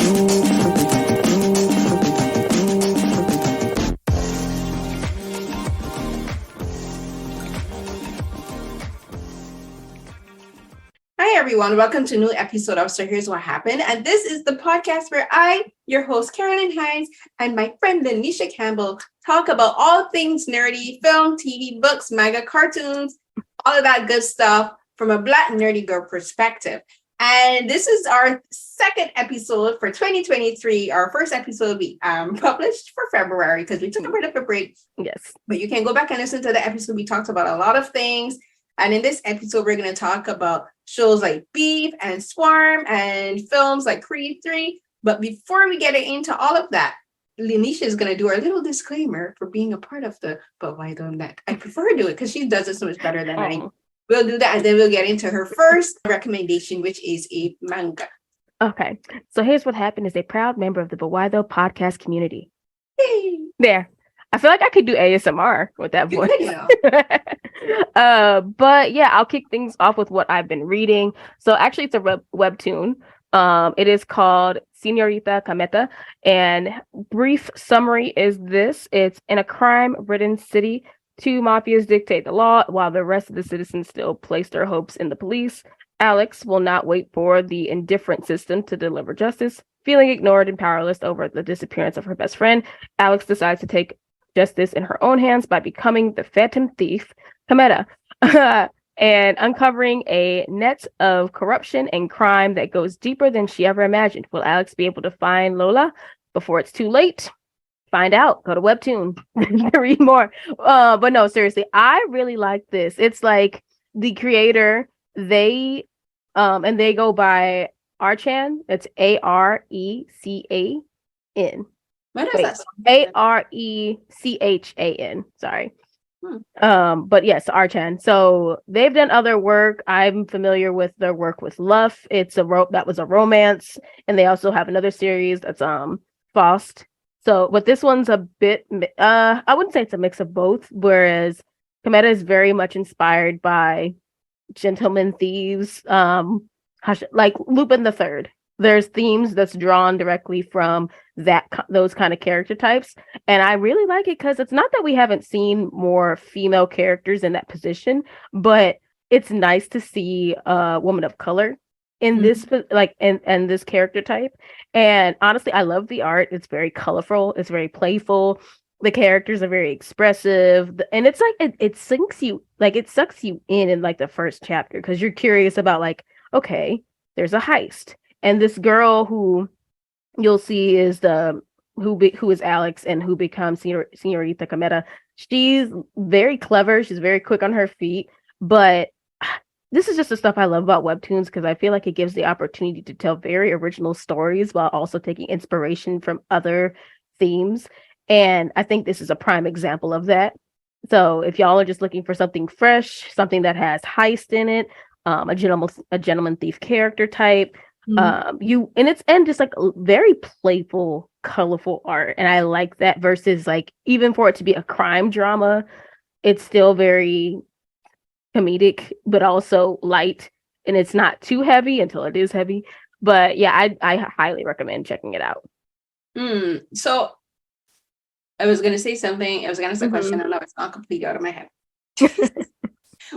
Hi, everyone. Welcome to a new episode of So Here's What Happened. And this is the podcast where I, your host, Carolyn Hines, and my friend, LaNeysha Campbell, talk about all things nerdy, film, TV, books, manga, cartoons, all of that good stuff from a Black nerdy girl perspective. And this is our second episode for 2023. Our first episode will be published for February because we took a bit of a break. Yes. But you can go back and listen to the episode. We talked about a lot of things. And in this episode, we're going to talk about shows like Beef and Swarm and films like Creed 3. But before we get into all of that, LaNeysha is going to do our little disclaimer for being a part of the But Why Don't That? I prefer to do it because she does it so much better than I. We'll do that and then we'll get into her first recommendation, which is a manga. Okay. So Here's What Happened is a proud member of the But Why Though podcast community. Yay. There. I feel like I could do ASMR with that voice. But yeah, I'll kick things off with what I've been reading. So actually it's a webtoon. It is called Señorita Cameta, and brief summary is this: it's in a crime-ridden city. Two mafias dictate the law while the rest of the citizens still place their hopes in the police. Alex will not wait for the indifferent system to deliver justice. Feeling ignored and powerless over the disappearance of her best friend, Alex decides to take justice in her own hands by becoming the phantom thief, Cameta, and uncovering a net of corruption and crime that goes deeper than she ever imagined. Will Alex be able to find Lola before it's too late? Find out. Go to Webtoon to read more. But no, seriously, I really like this. It's like the creator, they go by Archan. It's Arechan. What is that? Arechan. Sorry. But yes, Archan. So they've done other work. I'm familiar with their work with Luff. It's that was a romance, and they also have another series that's Faust. So, but this one's a bit, I wouldn't say it's a mix of both, whereas Cameta is very much inspired by Gentlemen Thieves, like Lupin the Third. There's themes that's drawn directly from those kind of character types. And I really like it because it's not that we haven't seen more female characters in that position, but it's nice to see a woman of color in this and this character type. And honestly, I love the art. It's very colorful, it's very playful, the characters are very expressive, and it's like it sinks you, like it sucks you in like the first chapter because you're curious about like, okay, there's a heist, and this girl who you'll see is who is Alex and who becomes Señorita Cameta. She's very clever, she's very quick on her feet, but this is just the stuff I love about webtoons because I feel like it gives the opportunity to tell very original stories while also taking inspiration from other themes. And I think this is a prime example of that. So if y'all are just looking for something fresh, something that has heist in it, a gentleman thief character type, just like very playful, colorful art. And I like that versus like, even for it to be a crime drama, it's still very comedic, but also light, and it's not too heavy until it is heavy. But yeah, I highly recommend checking it out. So I was gonna say something. I was gonna ask a question, and now it's not completely out of my head.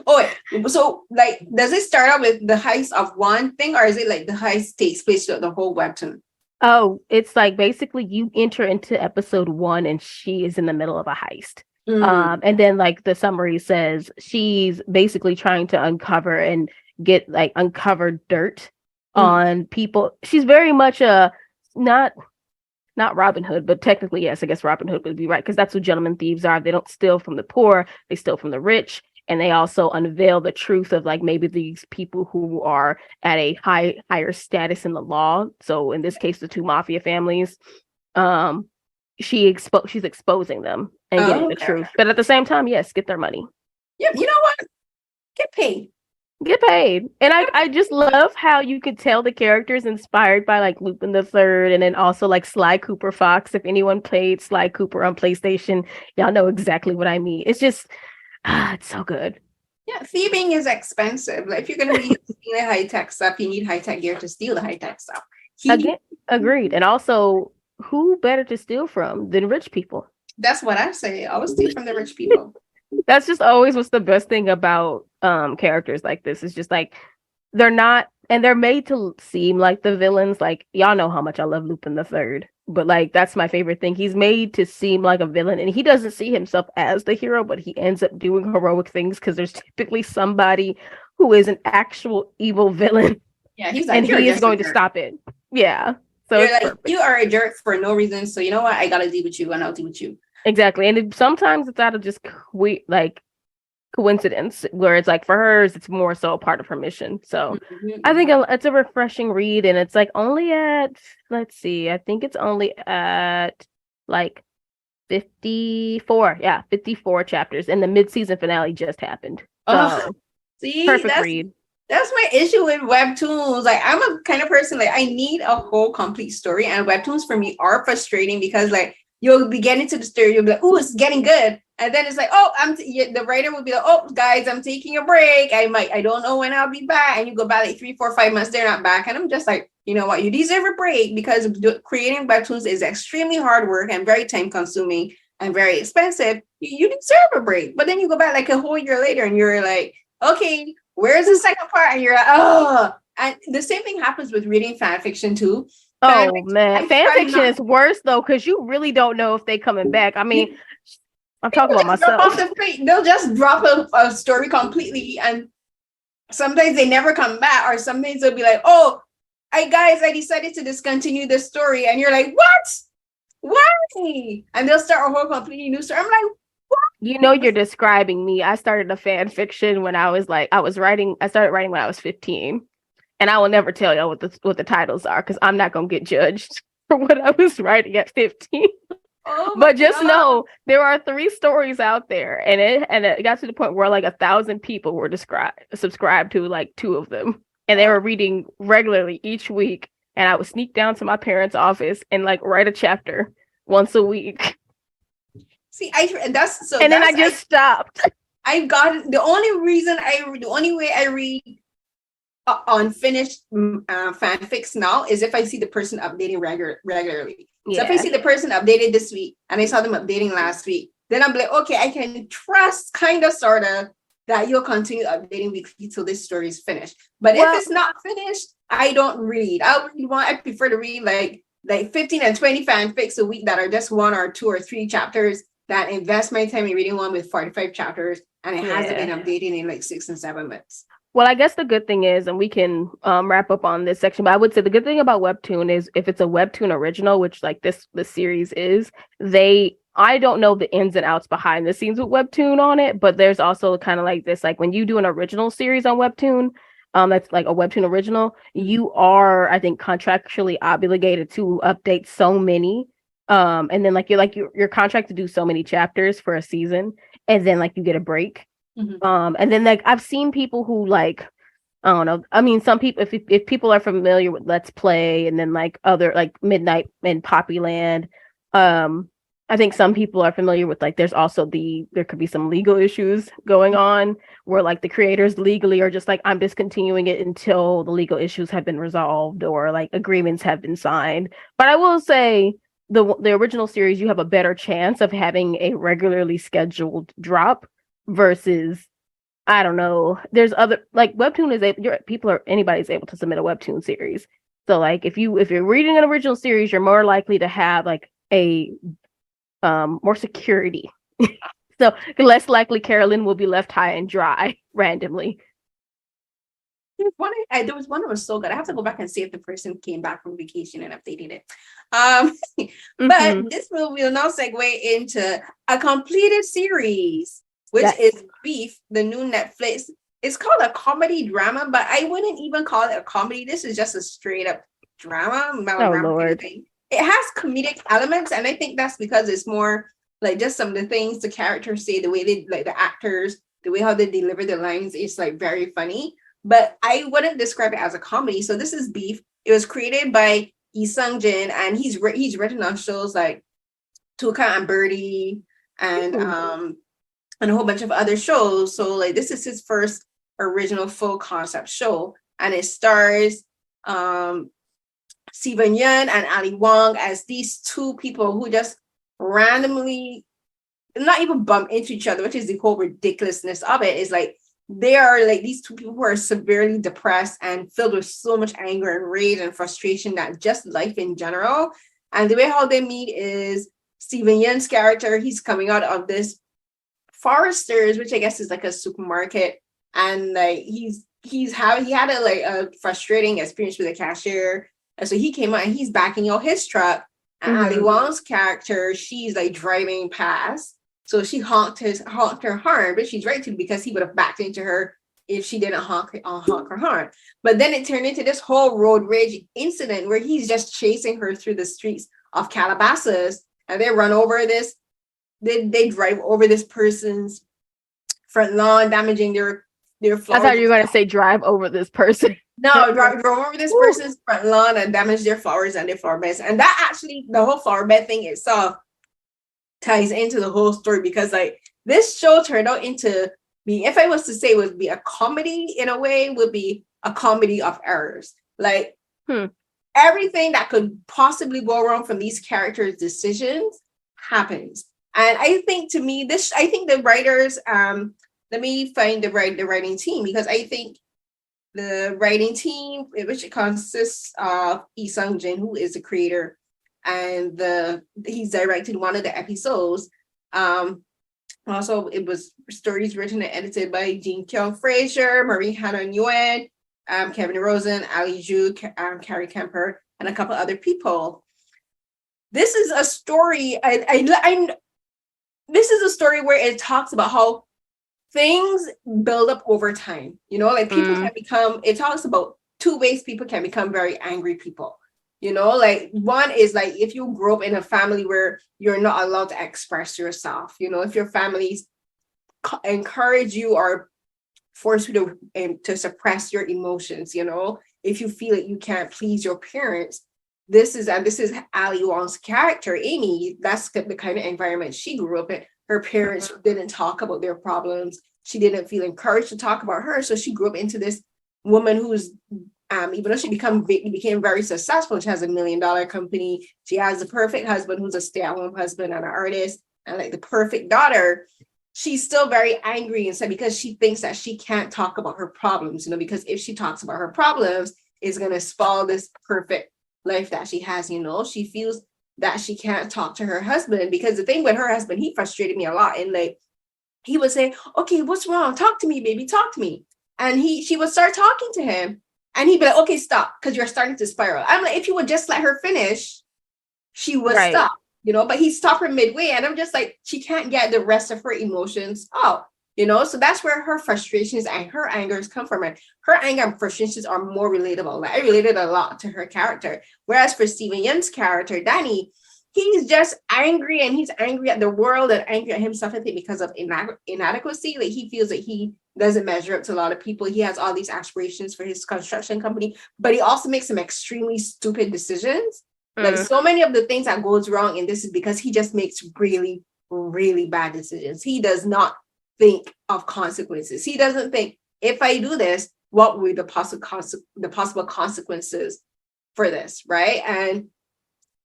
Oh wait, so like, does it start out with the heist of one thing, or is it like the heist takes place throughout the whole webtoon? Oh, it's like basically you enter into episode 1, and she is in the middle of a heist. And then like the summary says she's basically trying to uncover dirt on people. She's very much not Robin Hood, but technically yes, I guess Robin Hood would be right, because that's what gentlemen thieves are. They don't steal from the poor, they steal from the rich, and they also unveil the truth of like maybe these people who are at a higher status in the law. So in this case, the two mafia families. She's exposing them and getting the truth. But at the same time, yes, get their money. Yeah, you know what? Get paid. And I just love how you could tell the characters inspired by like Lupin the Third, and then also like Sly Cooper Fox. If anyone played Sly Cooper on PlayStation, y'all know exactly what I mean. It's just it's so good. Yeah, thieving is expensive. Like if you're gonna be stealing high-tech stuff, you need high-tech gear to steal the high-tech stuff. Again, agreed. And also, who better to steal from than rich people? That's what I say. Always steal from the rich people. That's just always what's the best thing about characters like this. It's just like they're not, and they're made to seem like the villains. Like, y'all know how much I love Lupin the Third, but like that's my favorite thing. He's made to seem like a villain, and he doesn't see himself as the hero, but he ends up doing heroic things because there's typically somebody who is an actual evil villain. Yeah, he's like, and he is going to stop it. Yeah. So you're like, perfect. You are a jerk for no reason. So you know what? I gotta deal with you, and I'll deal with you. Exactly. And sometimes it's out of just coincidence, where it's like for hers, it's more so a part of her mission. So I think it's a refreshing read, and it's like only at, let's see, I think it's only at like 54. Yeah, 54 chapters, and the mid-season finale just happened. So see, perfect read. That's my issue with webtoons. Like, I'm a kind of person, like, I need a whole complete story, and webtoons for me are frustrating because, like, you'll be getting to the story, you'll be like, oh, it's getting good. And then it's like, oh, the writer will be like, oh, guys, I'm taking a break. I don't know when I'll be back. And you go back like 3, 4, 5 months, they're not back. And I'm just like, you know what? You deserve a break, because creating webtoons is extremely hard work and very time consuming and very expensive. You deserve a break. But then you go back like a whole year later and you're like, okay, where's the second part? And you're like, oh. And the same thing happens with reading fan fiction too. Man, fan fiction is worse though, because you really don't know if they coming back. I mean, I'm talking about myself. They'll just drop a story completely, and sometimes they never come back, or sometimes they'll be like, oh, I decided to discontinue this story, and you're like, what? Why? And they'll start a whole completely new story. I'm like, what? You know, you're describing me. I started a fan fiction when I started writing when I was 15. And I will never tell y'all what the titles are, because I'm not gonna get judged for what I was writing at 15. But just know there are 3 stories out there, and it got to the point where like 1,000 people were subscribed to like 2 of them, and they were reading regularly each week. And I would sneak down to my parents' office and like write a chapter once a week. See, then I just stopped. I've got the only way I read unfinished fanfics now is if I see the person updating regularly. So if I see the person updated this week and I saw them updating last week, then I'm like, okay, I can trust kind of sort of that you'll continue updating weekly till this story is finished. But if it's not finished, I don't read. I prefer to read like 15 and 20 fanfics a week that are just 1 or 2 or 3 chapters, that invest my time in reading one with 45 chapters and it hasn't been updated in like 6 and 7 months. Well, I guess the good thing is, and we can wrap up on this section, but I would say the good thing about webtoon is if it's a webtoon original, which like this series is, I don't know the ins and outs behind the scenes with webtoon on it, but there's also kind of like this, like when you do an original series on webtoon, that's like a webtoon original, you are, I think, contractually obligated to update so many, and then like you're contracted to do so many chapters for a season, and then like you get a break. And then like I've seen people who like, I don't know, I mean, some people, if people are familiar with Let's Play and then like other like Midnight and Poppyland, I think some people are familiar with like there's also there could be some legal issues going on where like the creators legally are just like, I'm discontinuing it until the legal issues have been resolved or like agreements have been signed. But I will say the original series, you have a better chance of having a regularly scheduled drop versus, I don't know, there's other like webtoon is anybody's able to submit a webtoon series. So like if you're reading an original series, you're more likely to have like a more security. So less likely Carolyn will be left high and dry randomly. There was one that was so good. I have to go back and see if the person came back from vacation and updated it. But this will now segue into a completed series, which is Beef, the new Netflix. It's called a comedy drama, but I wouldn't even call it a comedy. This is just a straight up drama. Lord. It has comedic elements, and I think that's because it's more like just some of the things the characters say, the way they, like the actors, the way how they deliver the lines is like very funny. But I wouldn't describe it as a comedy. So this is Beef. It was created by Lee Sung-jin, and he's written on shows like Tuka and Birdie and a whole bunch of other shows. So like this is his first original full concept show, and it stars Steven Yeun and Ali Wong as these two people who just randomly not even bump into each other, which is the whole ridiculousness of it. Is like they are like these two people who are severely depressed and filled with so much anger and rage and frustration that just life in general. And the way how they meet is Steven Yeun's character, he's coming out of this Foresters, which I guess is like a supermarket, and like he had a frustrating experience with a cashier, and so he came out and he's backing out his truck. And Ali Wong's character, she's like driving past, so she honked her horn, but she's right to because he would have backed into her if she didn't honk her horn. But then it turned into this whole road rage incident where he's just chasing her through the streets of Calabasas, and they run over this. They drive over this person's front lawn, damaging their flowers. I thought you were going to say drive over this person. No, drive over this person's front lawn and damage their flowers and their flower beds. And that actually, the whole flower bed thing itself ties into the whole story, because like this show turned out into me, if I was to say would be a comedy in a way, would be a comedy of errors. Like everything that could possibly go wrong from these characters' decisions happens. And I think to me, I think the writers, let me find the writing team, because I think the writing team, which it consists of Lee Sung-jin, who is the creator, and he's directed one of the episodes. Also, it was stories written and edited by Jean Kyung Fraser, Marie Hannah Nguyen, Kevin Rosen, Ali Zhu, Carrie Kemper, and a couple other people. This is a story. This is a story where it talks about how things build up over time. You know, like people can become. It talks about two ways people can become very angry people. You know, like one is like if you grow up in a family where you're not allowed to express yourself. You know, if your families encourage you or force you to suppress your emotions. You know, if you feel that you can't please your parents. This is Ali Wong's character, Amy. That's the kind of environment she grew up in. Her parents didn't talk about their problems. She didn't feel encouraged to talk about her. So she grew up into this woman who's, even though she became very successful, she has $1 million company. She has the perfect husband who's a stay-at-home husband and an artist, and like the perfect daughter. She's still very angry and sad because she thinks that she can't talk about her problems, you know, because if she talks about her problems, it's going to spoil this perfect life that she has. You know, she feels that she can't talk to her husband, because the thing with her husband, he frustrated me a lot. And like he would say, okay, what's wrong? Talk to me, baby, talk to me. And she would start talking to him and he'd be like, okay, stop, because you're starting to spiral. I'm like, if you would just let her finish, she would stop, you know, but he stopped her midway. And I'm just like, she can't get the rest of her emotions out. You know, so that's where her frustrations and her angers come from. And her anger and frustrations are more relatable. Like I related a lot to her character. Whereas for Steven Yeun's character, Danny, he's just angry, and he's angry at the world and angry at himself, I think, because of inadequacy. Like he feels that he doesn't measure up to a lot of people. He has all these aspirations for his construction company, but he also makes some extremely stupid decisions. Like so many of the things that goes wrong in this is because he just makes really, really bad decisions. He does not think of consequences. He doesn't think, if I do this, what will be the possible consequences for this, right? And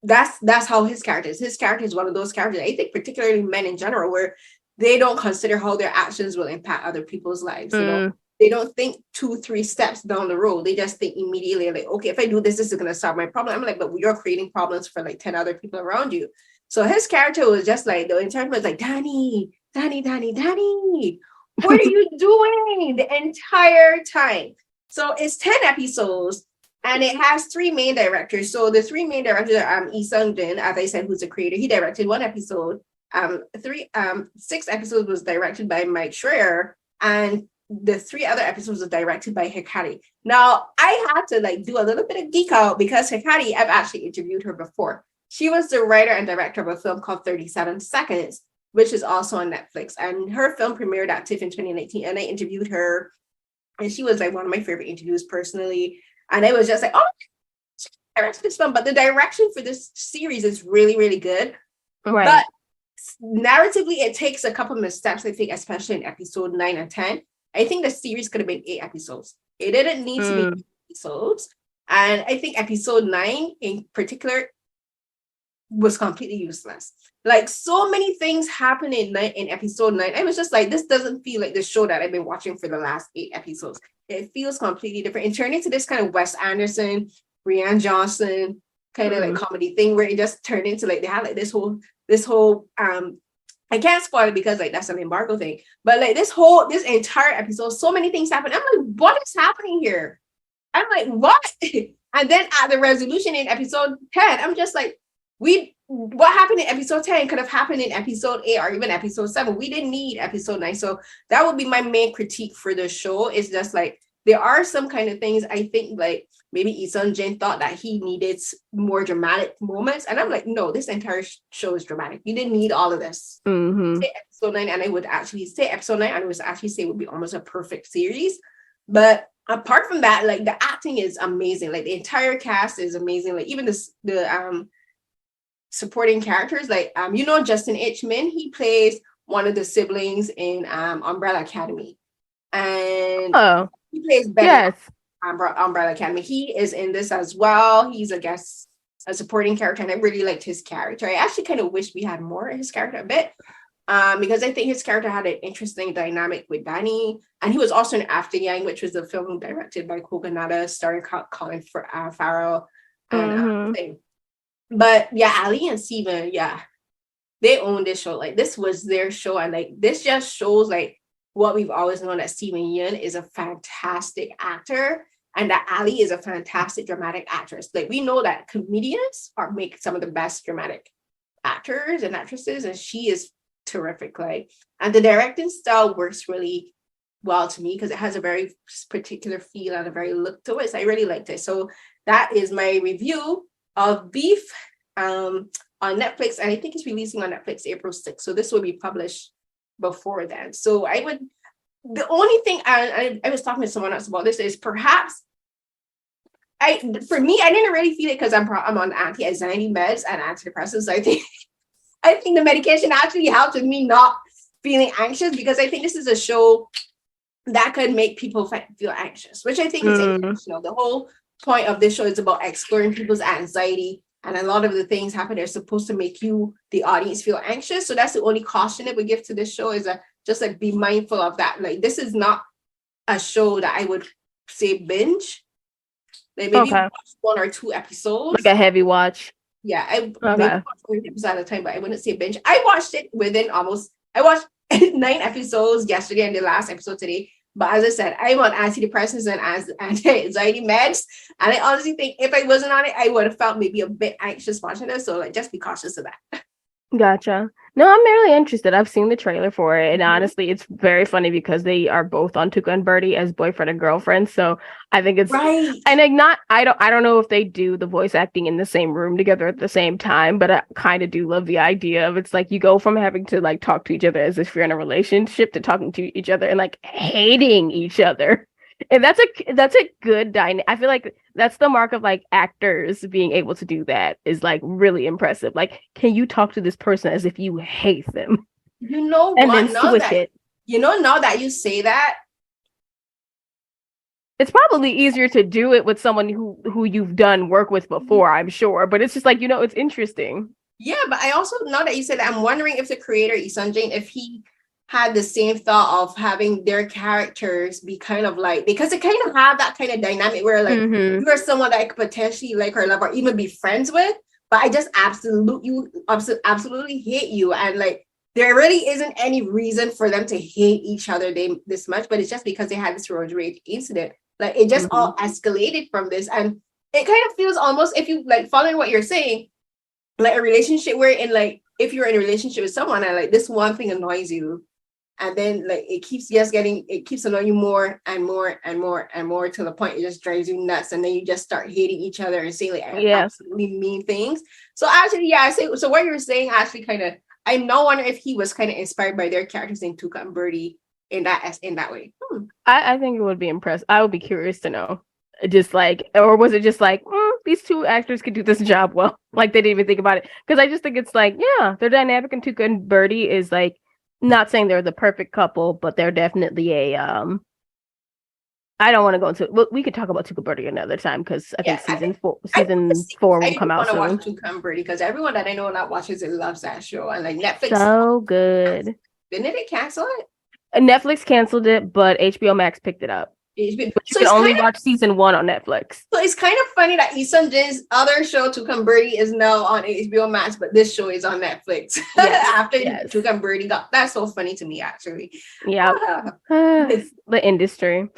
that's how his character is. His character is one of those characters, I think, particularly men in general, where they don't consider how their actions will impact other people's lives. You know, they don't think 2-3 steps down the road. They just think immediately, like, okay, if I do this, this is going to solve my problem. I'm like, but you're creating problems for like 10 other people around you. So his character was just like, the entire was like, Danny, what are you doing the entire time? So it's 10 episodes and it has 3 main directors. So the 3 main directors are Lee Sung-jin, as I said, who's the creator. He directed 1 episode. 6 episodes was directed by Mike Schreier, and the 3 other episodes were directed by Hikari. Now I had to like do a little bit of geek out because Hikari, I've actually interviewed her before. She was the writer and director of a film called 37 Seconds, which is also on Netflix. And her film premiered at TIFF in 2019. And I interviewed her. And she was like one of my favorite interviews personally. And I was just like, oh, she directed this film. But the direction for this series is really, really good. Right. But narratively, it takes a couple of missteps, I think, especially in episode 9 and 10. I think the series could have been 8 episodes. It didn't need to be 8 episodes. And I think episode 9 in particular was completely useless. Like so many things happened in episode 9. I was just like, this doesn't feel like the show that I've been watching for the last 8 episodes. It feels completely different. It turned into this kind of Wes Anderson, Rian Johnson kind of like comedy thing where it just turned into like they had like this whole I can't spoil it because like that's an embargo thing, but like this entire episode, so many things happen. I'm like, what is happening here? I'm like, what? And then at the resolution in episode 10, I'm just like, what happened in episode 10 could have happened in episode 8 or even episode 7. We didn't need episode 9. So that would be my main critique for the show. Is just like there are some kind of things I think like maybe Lee Sung-jin thought that he needed more dramatic moments. And I'm like, no, this entire show is dramatic. You didn't need all of this. Say episode 9, and I would actually say episode 9, and I would actually say would be almost a perfect series. But apart from that, like the acting is amazing. Like the entire cast is amazing. Like even the supporting characters, like Justin H. Min, he plays one of the siblings in Umbrella Academy, and he plays Ben. Yes. Umbrella Academy. He is in this as well. He's a supporting character, and I really liked his character. I actually kind of wish we had more of his character a bit, because I think his character had an interesting dynamic with Danny, and he was also in After Yang, which was a film directed by Kogonada, starring Colin Farrell and thing. But yeah, Ali and Steven, yeah, they own this show. Like this was their show, and like this just shows like what we've always known, that Steven Yeun is a fantastic actor and that Ali is a fantastic dramatic actress. Like we know that comedians make some of the best dramatic actors and actresses, and she is terrific. Like, and the directing style works really well to me because it has a very particular feel and a very look to it. So I really liked it. So that is my review of Beef on Netflix, and I think it's releasing on Netflix April 6th. So this will be published before then. So the only thing I was talking to someone else about this is perhaps for me, I didn't really feel it because I'm on anti-anxiety meds and antidepressants. So I think the medication actually helped with me not feeling anxious, because I think this is a show that could make people feel anxious, which I think is intentional. The whole point of this show is about exploring people's anxiety, and a lot of the things happen are supposed to make you, the audience, feel anxious. So that's the only caution it would give to this show, is just like be mindful of that. Like this is not a show that I would say binge. Like maybe watch 1 or 2 episodes, like a heavy watch. Yeah, I maybe watch 1 episode at a time, but I wouldn't say binge. I watched it I watched 9 episodes yesterday and the last episode today. But as I said, I'm on antidepressants and anti-anxiety meds. And I honestly think if I wasn't on it, I would have felt maybe a bit anxious watching this. So like, just be cautious of that. Gotcha. No, I'm really interested. I've seen the trailer for it, and honestly, it's very funny because they are both on Tuca and Birdie as boyfriend and girlfriend. So I think it's right. And I don't know if they do the voice acting in the same room together at the same time, but I kind of do love the idea of, it's like you go from having to like talk to each other as if you're in a relationship to talking to each other and like hating each other. And that's a good dynamic. I feel like that's the mark of like actors being able to do that, is like really impressive. Like, can you talk to this person as if you hate them? You know and what? Then switch it. Now that you say that, it's probably easier to do it with someone who you've done work with before, I'm sure. But it's just like, it's interesting. Yeah, but I also, now that you said that, I'm wondering if the creator, Lee Sung-jin, if he had the same thought of having their characters be kind of like, because they kind of have that kind of dynamic where like you are someone that I could potentially like or love or even be friends with, but I just absolutely hate you, and like there really isn't any reason for them to hate each other this much, but it's just because they had this road rage incident. Like it just all escalated from this, and it kind of feels almost, if you like following what you're saying, like a relationship wherein like if you're in a relationship with someone and like this one thing annoys you, and then like it keeps annoying you more and more and more and more to the point it just drives you nuts, and then you just start hating each other and saying like absolutely mean things. So actually, yeah, so what you're saying actually kind of, I now wonder if he was kind of inspired by their characters in Tuca and Birdie in that way. I think it would be impressed. I would be curious to know. Just like, or was it just like these two actors could do this job well? Like they didn't even think about it, because I just think it's like, yeah, their dynamic in Tuca and Birdie is like, not saying they're the perfect couple, but they're definitely I I don't want to go into it. Well, we could talk about Tuca another time because I think season four will come out soon. I want to watch Tuca because everyone that I know that watches it loves that show, and like Netflix. So good. Didn't it cancel it? Netflix canceled it, but HBO Max picked it up. But you can only watch season 1 on Netflix. So it's kind of funny that Isun Jin's other show, Tuca is now on HBO Max, but this show is on Netflix. After Tuca got, that's so funny to me, actually. Yeah, the industry.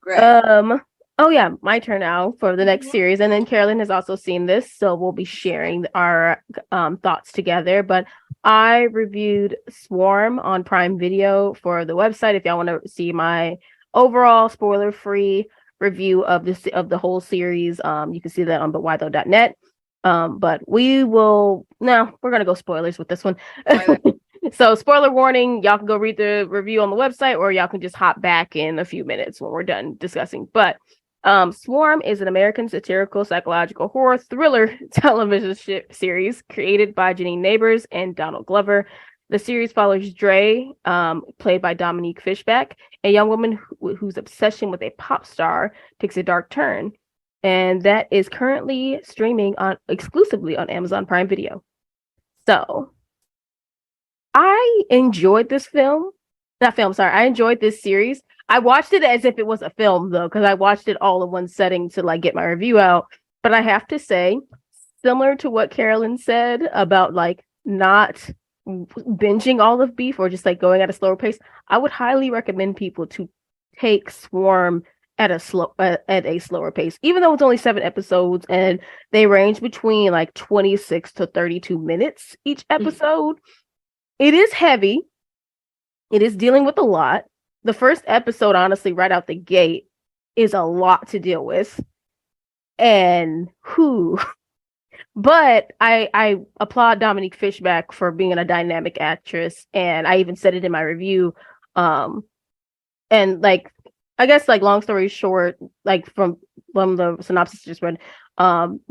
Right. Oh yeah, my turn now for the next series, and then Carolyn has also seen this, so we'll be sharing our thoughts together. But I reviewed Swarm on Prime Video for the website. If y'all want to see my overall spoiler-free review of the whole series, you can see that on butwhythough.net. But we're gonna go spoilers with this one. So spoiler warning, y'all can go read the review on the website, or y'all can just hop back in a few minutes when we're done discussing. But Swarm is an American satirical psychological horror thriller television series created by Janine Neighbors and Donald Glover. The series follows Dre, played by Dominique Fishback, a young woman whose obsession with a pop star takes a dark turn. And that is currently streaming exclusively on Amazon Prime Video. So I enjoyed this I enjoyed this series. I watched it as if it was a film, though, because I watched it all in one setting to like get my review out. But I have to say, similar to what Carolyn said about like not binging all of Beef or just like going at a slower pace, I would highly recommend people to take Swarm at a slower pace, even though it's only 7 episodes and they range between like 26 to 32 minutes each episode. It is heavy. It is dealing with a lot. The first episode, honestly, right out the gate, is a lot to deal with. And but I applaud Dominique Fishback for being a dynamic actress, and I even said it in my review. And like, I guess like long story short, like from the synopsis I just read,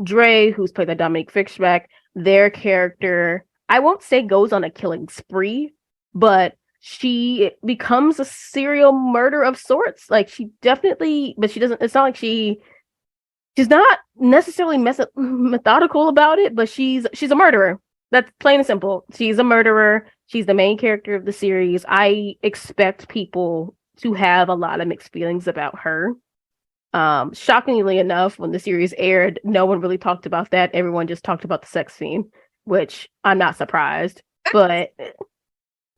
Dre, who's played by Dominique Fishback, their character, I won't say goes on a killing spree, but she becomes a serial murderer of sorts. Like she definitely, but she doesn't. It's not like she's not necessarily methodical about it, but she's a murderer. That's plain and simple. She's a murderer. She's the main character of the series. I expect people to have a lot of mixed feelings about her. Shockingly enough, when the series aired, no one really talked about that. Everyone just talked about the sex scene, which I'm not surprised. But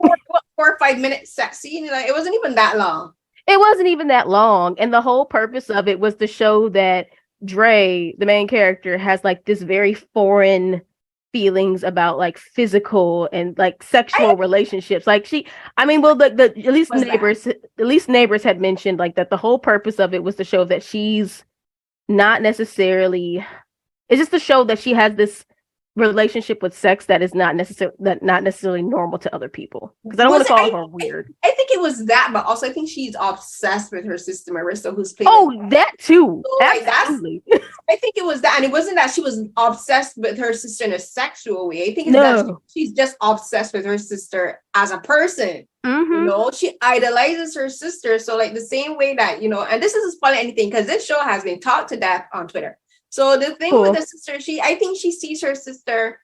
4 or 5 minute sex scene, it wasn't even that long. It wasn't even that long, and the whole purpose of it was to show that Dre, the main character, has like this very foreign feelings about like physical and like sexual relationships. Like at least neighbors had mentioned like that the whole purpose of it was to show that she's not necessarily, it's just to show that she has this relationship with sex that is not necessarily normal to other people, because I don't want to call her weird. I think it was that, but also I think she's obsessed with her sister Marissa, who's playing. That too. So, absolutely. I think it was that, and it wasn't that she was obsessed with her sister in a sexual way. I think it's that she's just obsessed with her sister as a person. She idolizes her sister. So like the same way that and this isn't spoiling anything because this show has been talked to death on Twitter. So the thing with the sister, I think she sees her sister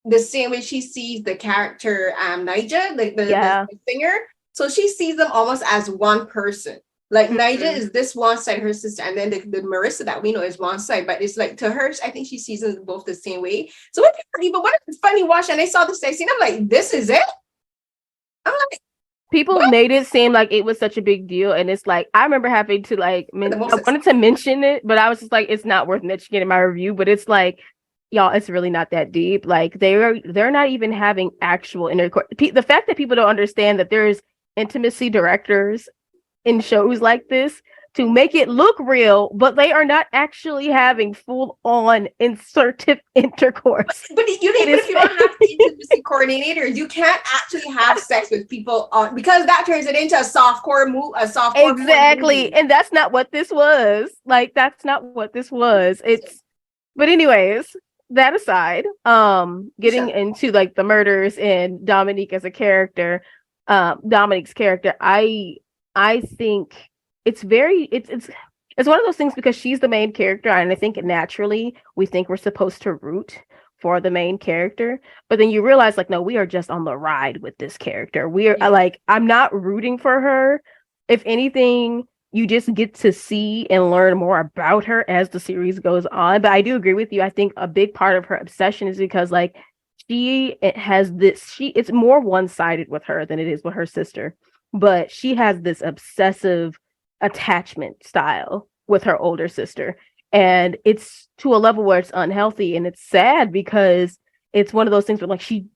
the same way she sees the character Nyjah, the singer. So she sees them almost as one person. Like Nyjah is this one side, her sister, and then the Marissa that we know is one side. But it's like to her, I think she sees them both the same way. So when it's funny watch and I saw the sex scene, I'm like, this is it. I'm like, people made it seem like it was such a big deal, and it's like I remember having to like I wanted to mention it, but I was just like, it's not worth mentioning in my review. But it's like, y'all, it's really not that deep. Like they're not even having actual intercourse. The fact that people don't understand that there's intimacy directors in shows like this to make it look real, but they are not actually having full-on insertive intercourse. But if you don't have the intimacy coordinators, you can't actually have sex with people because that turns it into a softcore move. Exactly, and that's not what this was. Like that's not what this was. But anyways, that aside, getting into like the murders and Dominique as a character, Dominique's character, I think it's one of those things because she's the main character, and I think naturally we think we're supposed to root for the main character, but then you realize like, no, we are just on the ride with this character. Like, I'm not rooting for her. If anything, you just get to see and learn more about her as the series goes on. But I do agree with you. I think a big part of her obsession is because like it's more one-sided with her than it is with her sister, but she has this obsessive attachment style with her older sister, and it's to a level where it's unhealthy, and it's sad because it's one of those things where like she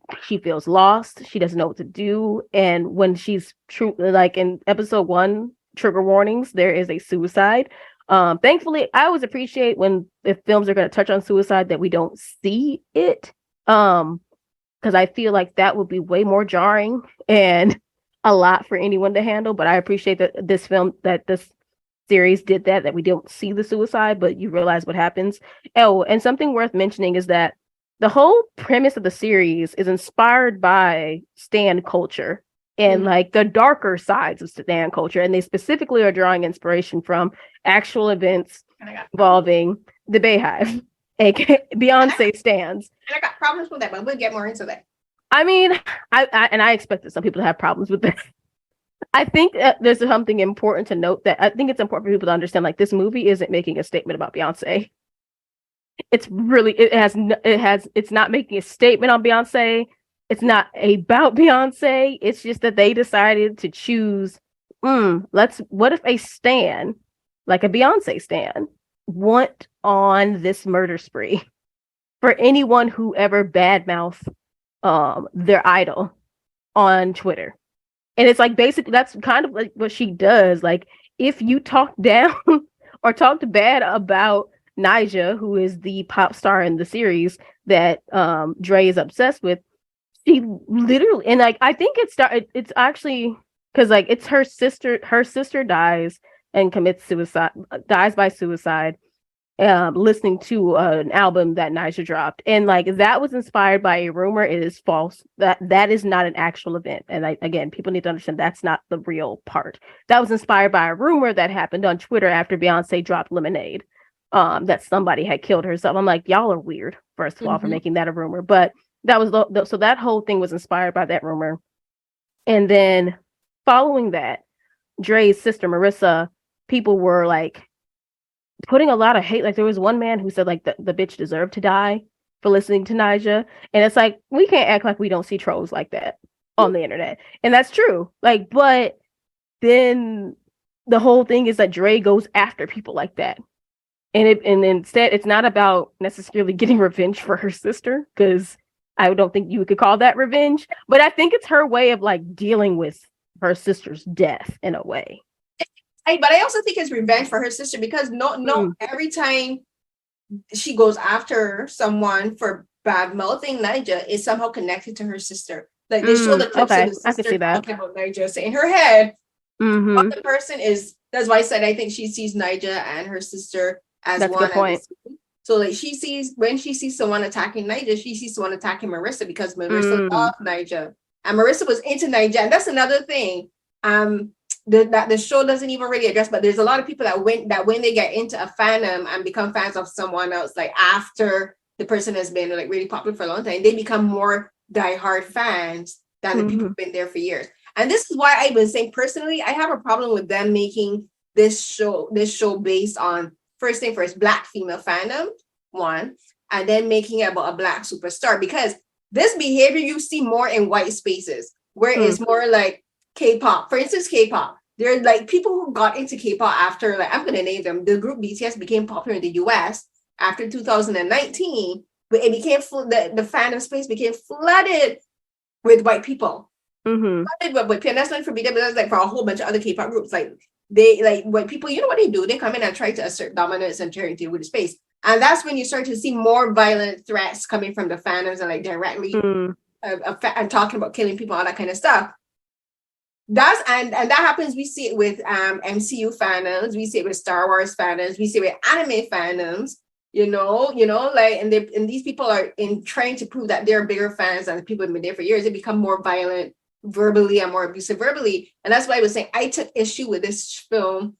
feels lost, she doesn't know what to do, and when she's true, like in episode 1, trigger warnings, there is a suicide. Thankfully, I always appreciate when if films are going to touch on suicide that we don't see it, because I feel like that would be way more jarring and a lot for anyone to handle. But I appreciate that this series did that we don't see the suicide, but you realize what happens. Oh, and something worth mentioning is that the whole premise of the series is inspired by stan culture and like the darker sides of stan culture, and they specifically are drawing inspiration from actual events involving the Bayhive, aka Beyonce stans. And I got problems with that, but we'll get more into that. I mean, I expected some people to have problems with that. I think there's something important to note that I think it's important for people to understand. Like, this movie isn't making a statement about Beyonce. It's not making a statement on Beyonce. It's not about Beyonce. It's just that they decided to choose. What if a stan, like a Beyonce stan, went on this murder spree for anyone who ever badmouth their idol on Twitter. And it's like, basically, that's kind of like what she does. Like, if you talk down or talked bad about LaNeysha, who is the pop star in the series that Dre is obsessed with, she literally, and like, I think it's actually because like it's her sister dies and dies by suicide, listening to an album that LaNeysha dropped, and like that was inspired by a rumor. It is false. That is not an actual event, and again, people need to understand that's not the real part. That was inspired by a rumor that happened on Twitter after Beyonce dropped Lemonade, that somebody had killed herself. I'm like, y'all are weird, first of all, for making that a rumor, but that was so that whole thing was inspired by that rumor. And then following that, Dre's sister Marissa, people were like putting a lot of hate. Like, there was one man who said like the bitch deserved to die for listening to LaNeysha, and it's like, we can't act like we don't see trolls like that on the internet, and that's true. Like, but then the whole thing is that Dre goes after people like that, and instead it's not about necessarily getting revenge for her sister, because I don't think you could call that revenge, but I think it's her way of like dealing with her sister's death in a way. But I also think it's revenge for her sister, because every time she goes after someone for bad mouthing LaNeysha is somehow connected to her sister. Like, they show the clips of the sister talking about LaNeysha. So in her head, what the person is, that's why I said I think she sees LaNeysha and her sister as that's one. Good point. So like, when she sees someone attacking LaNeysha, she sees someone attacking Marissa, because Marissa loved LaNeysha. And Marissa was into LaNeysha. And that's another thing. That the show doesn't even really address, but there's a lot of people that when they get into a fandom and become fans of someone else, like after the person has been like really popular for a long time, they become more diehard fans than the people who've been there for years. And this is why I've been saying, personally, I have a problem with them making this show based on, first thing first, Black female fandom, one, and then making it about a Black superstar, because this behavior you see more in white spaces, where it's more like K-pop. For instance, K-pop. There are like people who got into K-pop after, like, I'm going to name them. The group BTS became popular in the US after 2019, but it became the fandom space became flooded with white people. Flooded with people. And that's not for BTS, but that's like for a whole bunch of other K-pop groups. Like, they, like, white people, you know what they do? They come in and try to assert dominance and territory with the space. And that's when you start to see more violent threats coming from the fandoms and like directly and talking about killing people, all that kind of stuff. And that happens. We see it with MCU fandoms, we see it with Star Wars fandoms, we see it with anime fandoms, you know, like, and these people are in trying to prove that they're bigger fans than the people who've been there for years. They become more violent verbally and more abusive verbally. And that's why I was saying I took issue with this film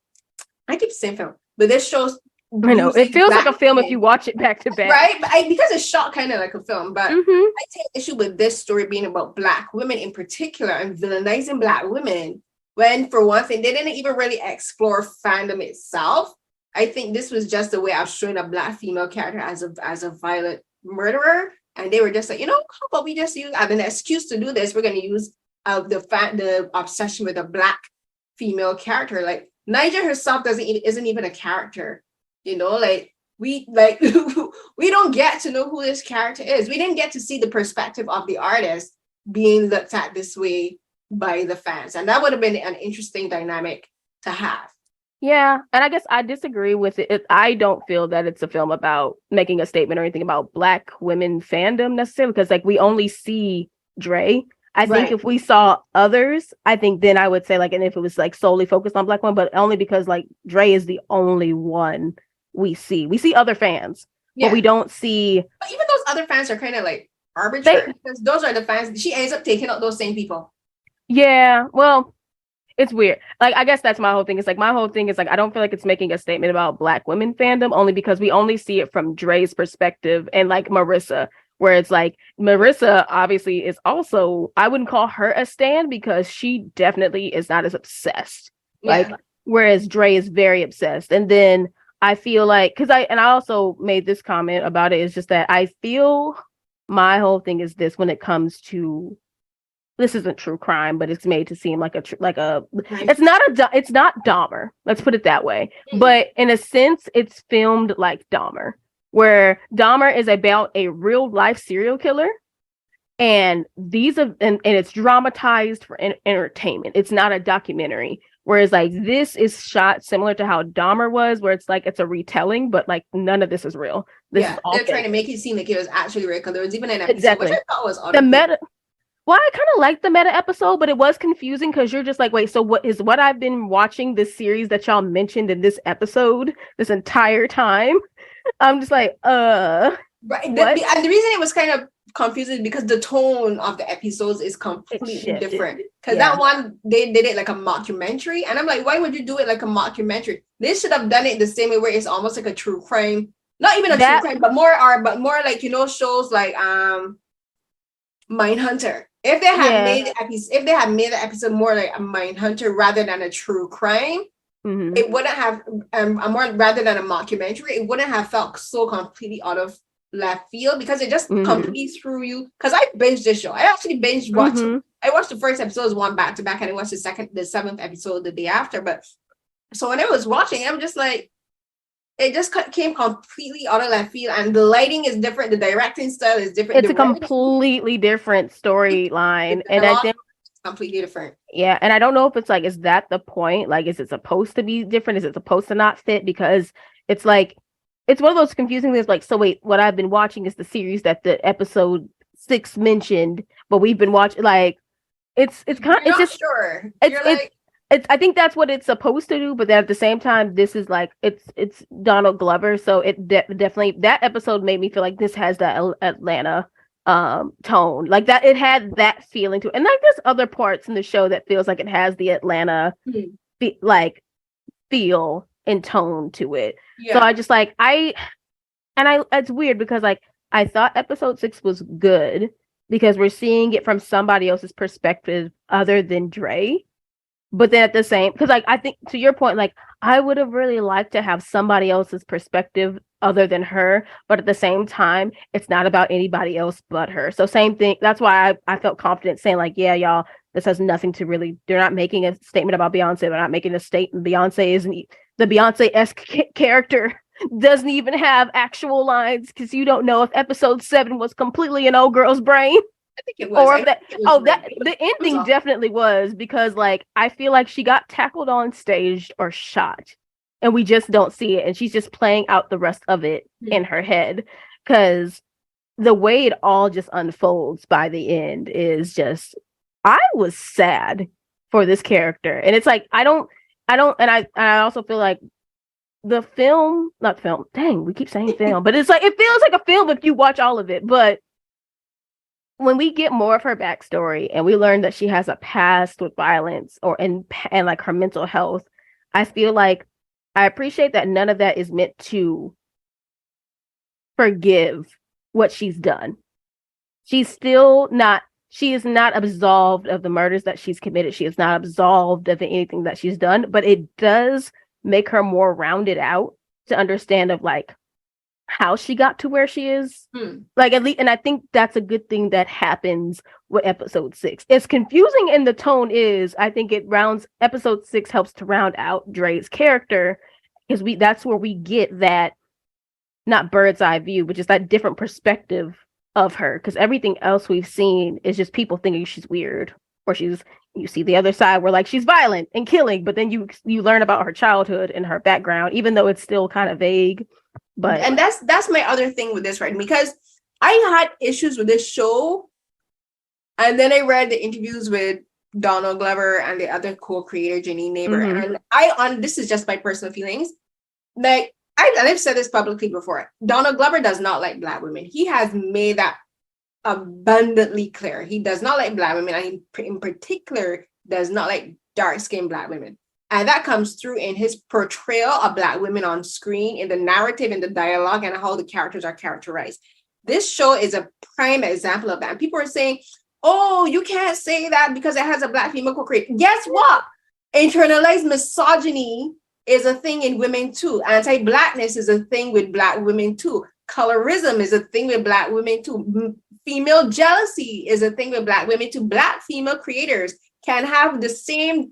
I keep saying film, but this shows. I know it feels like a film if you watch it back to back, right? But because it's shot kind of like a film. But I take issue with this story being about Black women in particular and villainizing Black women. When, for one thing, they didn't even really explore fandom itself. I think this was just a way of showing a Black female character as a violent murderer, and they were just like, how about we just use as an excuse to do this? We're going to use the obsession with a Black female character. Like NaNySha herself isn't even a character. Like we don't get to know who this character is. We didn't get to see the perspective of the artist being looked at this way by the fans, and that would have been an interesting dynamic to have. Yeah, and I guess I disagree with it. I don't feel that it's a film about making a statement or anything about Black women fandom necessarily, because like we only see Dre. I think if we saw others, I think then I would say like, and if it was like solely focused on Black women, but only because like Dre is the only one we see other fans, but we don't see. But even those other fans are kind of like arbitrary, because those are the fans. She ends up taking out those same people. Yeah, well, it's weird. Like, I guess that's my whole thing. It's like, my whole thing is like, I don't feel like it's making a statement about Black women fandom, only because we only see it from Dre's perspective and like Marissa, where it's like Marissa obviously is also, I wouldn't call her a stan because she definitely is not as obsessed. Like, whereas Dre is very obsessed. And then I feel like, I also made this comment about it, is just that I feel my whole thing is this when it comes to, this isn't true crime, but it's made to seem like it's not Dahmer. Let's put it that way. But in a sense, it's filmed like Dahmer, where Dahmer is about a real life serial killer, and it's dramatized for entertainment. It's not a documentary. Whereas like this is shot similar to how Dahmer was, where it's like it's a retelling, but like none of this is real. This is all they're trying to make it seem like it was actually real, because there was even an episode which I thought was the meta. Well, I kind of liked the meta episode, but it was confusing because you're just like, wait, so what I've been watching this series that y'all mentioned in this episode this entire time? I'm just like, Right. And the reason it was kind of confusing because the tone of the episodes is completely different. Because that one, they did it like a mockumentary. And I'm like, why would you do it like a mockumentary? They should have done it the same way where it's almost like a true crime. Not even a true crime, but more like, shows like Mindhunter. If they had made the episode more like a Mindhunter rather than a true crime, it wouldn't have rather than a mockumentary, it wouldn't have felt so completely out of left field, because it just completely threw you. Because I binged this show. I actually binge watched. I watched the first episodes one back to back, and I watched the 7th episode the day after. But so when I was watching, I'm just like, it just came completely out of left field, and the lighting is different. The directing style is different. It's a completely different storyline, and I think it's completely different. Yeah, and I don't know if it's like, is that the point? Like, is it supposed to be different? Is it supposed to not fit? Because it's like, it's one of those confusing things. Like, so wait, what I've been watching is the series that the episode 6 mentioned, but we've been watching. Like, it's kind of, it's just sure. I think that's what it's supposed to do, but then at the same time, this is like it's Donald Glover, so it definitely, that episode made me feel like this has that Atlanta tone, like that it had that feeling to it, and like there's other parts in the show that feels like it has the Atlanta feel and tone to it. So I just like it's weird because like I thought episode 6 was good because we're seeing it from somebody else's perspective other than Dre. But then at the same, because like I think to your point, like I would have really liked to have somebody else's perspective other than her, but at the same time, it's not about anybody else but her. So same thing. That's why I felt confident saying like, yeah, y'all, this has nothing to really. They're not making a statement about Beyonce. They're not making a statement. Beyonce isn't the Beyonce-esque character. Doesn't even have actual lines because you don't know if episode 7 was completely an old girl's brain. I think it was. Or the ending definitely was, because like I feel like she got tackled on stage or shot, and we just don't see it, and she's just playing out the rest of it in her head, because the way it all just unfolds by the end is just, I was sad for this character, and it's like I also feel like the film, not film. Dang, we keep saying film, but it's like it feels like a film if you watch all of it, but. When we get more of her backstory and we learn that she has a past with violence and like her mental health, I feel like I appreciate that none of that is meant to forgive what she's done. She is not absolved of the murders that she's committed. She is not absolved of anything that she's done, but it does make her more rounded out to understand of like how she got to where she is. Like at least, and I think that's a good thing that happens with episode 6. It's confusing and the tone is, I think episode 6 helps to round out Dre's character because that's where we get that not bird's eye view, but just that different perspective of her, because everything else we've seen is just people thinking she's weird, or you see the other side where like she's violent and killing, but then you learn about her childhood and her background, even though it's still kind of vague. But and that's my other thing with this, right? Because I had issues with this show, and then I read the interviews with Donald Glover and the other co-creator Janine Neighbor, and this is just my personal feelings. Like I've said this publicly before. Donald Glover does not like Black women. He has made that abundantly clear. He does not like Black women, and in particular does not like dark-skinned Black women. And that comes through in his portrayal of Black women on screen, in the narrative, in the dialogue, and how the characters are characterized. This show is a prime example of that. And people are saying, oh, you can't say that because it has a Black female co-creator. Guess what? Internalized misogyny is a thing in women too. Anti-Blackness is a thing with Black women too. Colorism is a thing with Black women too. Female jealousy is a thing with Black women too. Black female creators can have the same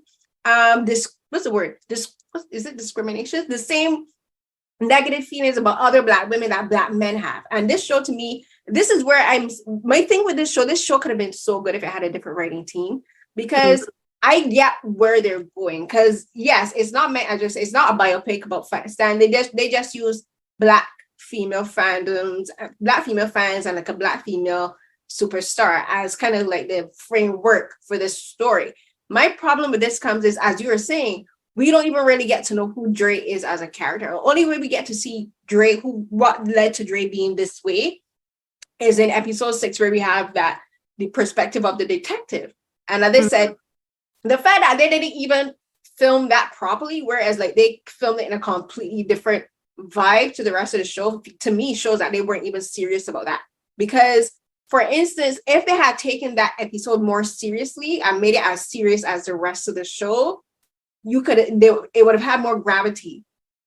is it discrimination? The same negative feelings about other Black women that Black men have. And this show, to me, this is where my thing with this show could have been so good if it had a different writing team, because I get where they're going. Because yes, it's not a biopic about Stan. They just use Black female fans and like a Black female superstar as kind of like the framework for this story. My problem with this comes is, as you were saying, we don't even really get to know who Dre is as a character. The only way we get to see Dre, what led to Dre being this way, is in episode 6, where we have the perspective of the detective. And as I said, the fact that they didn't even film that properly, whereas like they filmed it in a completely different vibe to the rest of the show, to me shows that they weren't even serious about that. Because, for instance, if they had taken that episode more seriously and made it as serious as the rest of the show, it would have had more gravity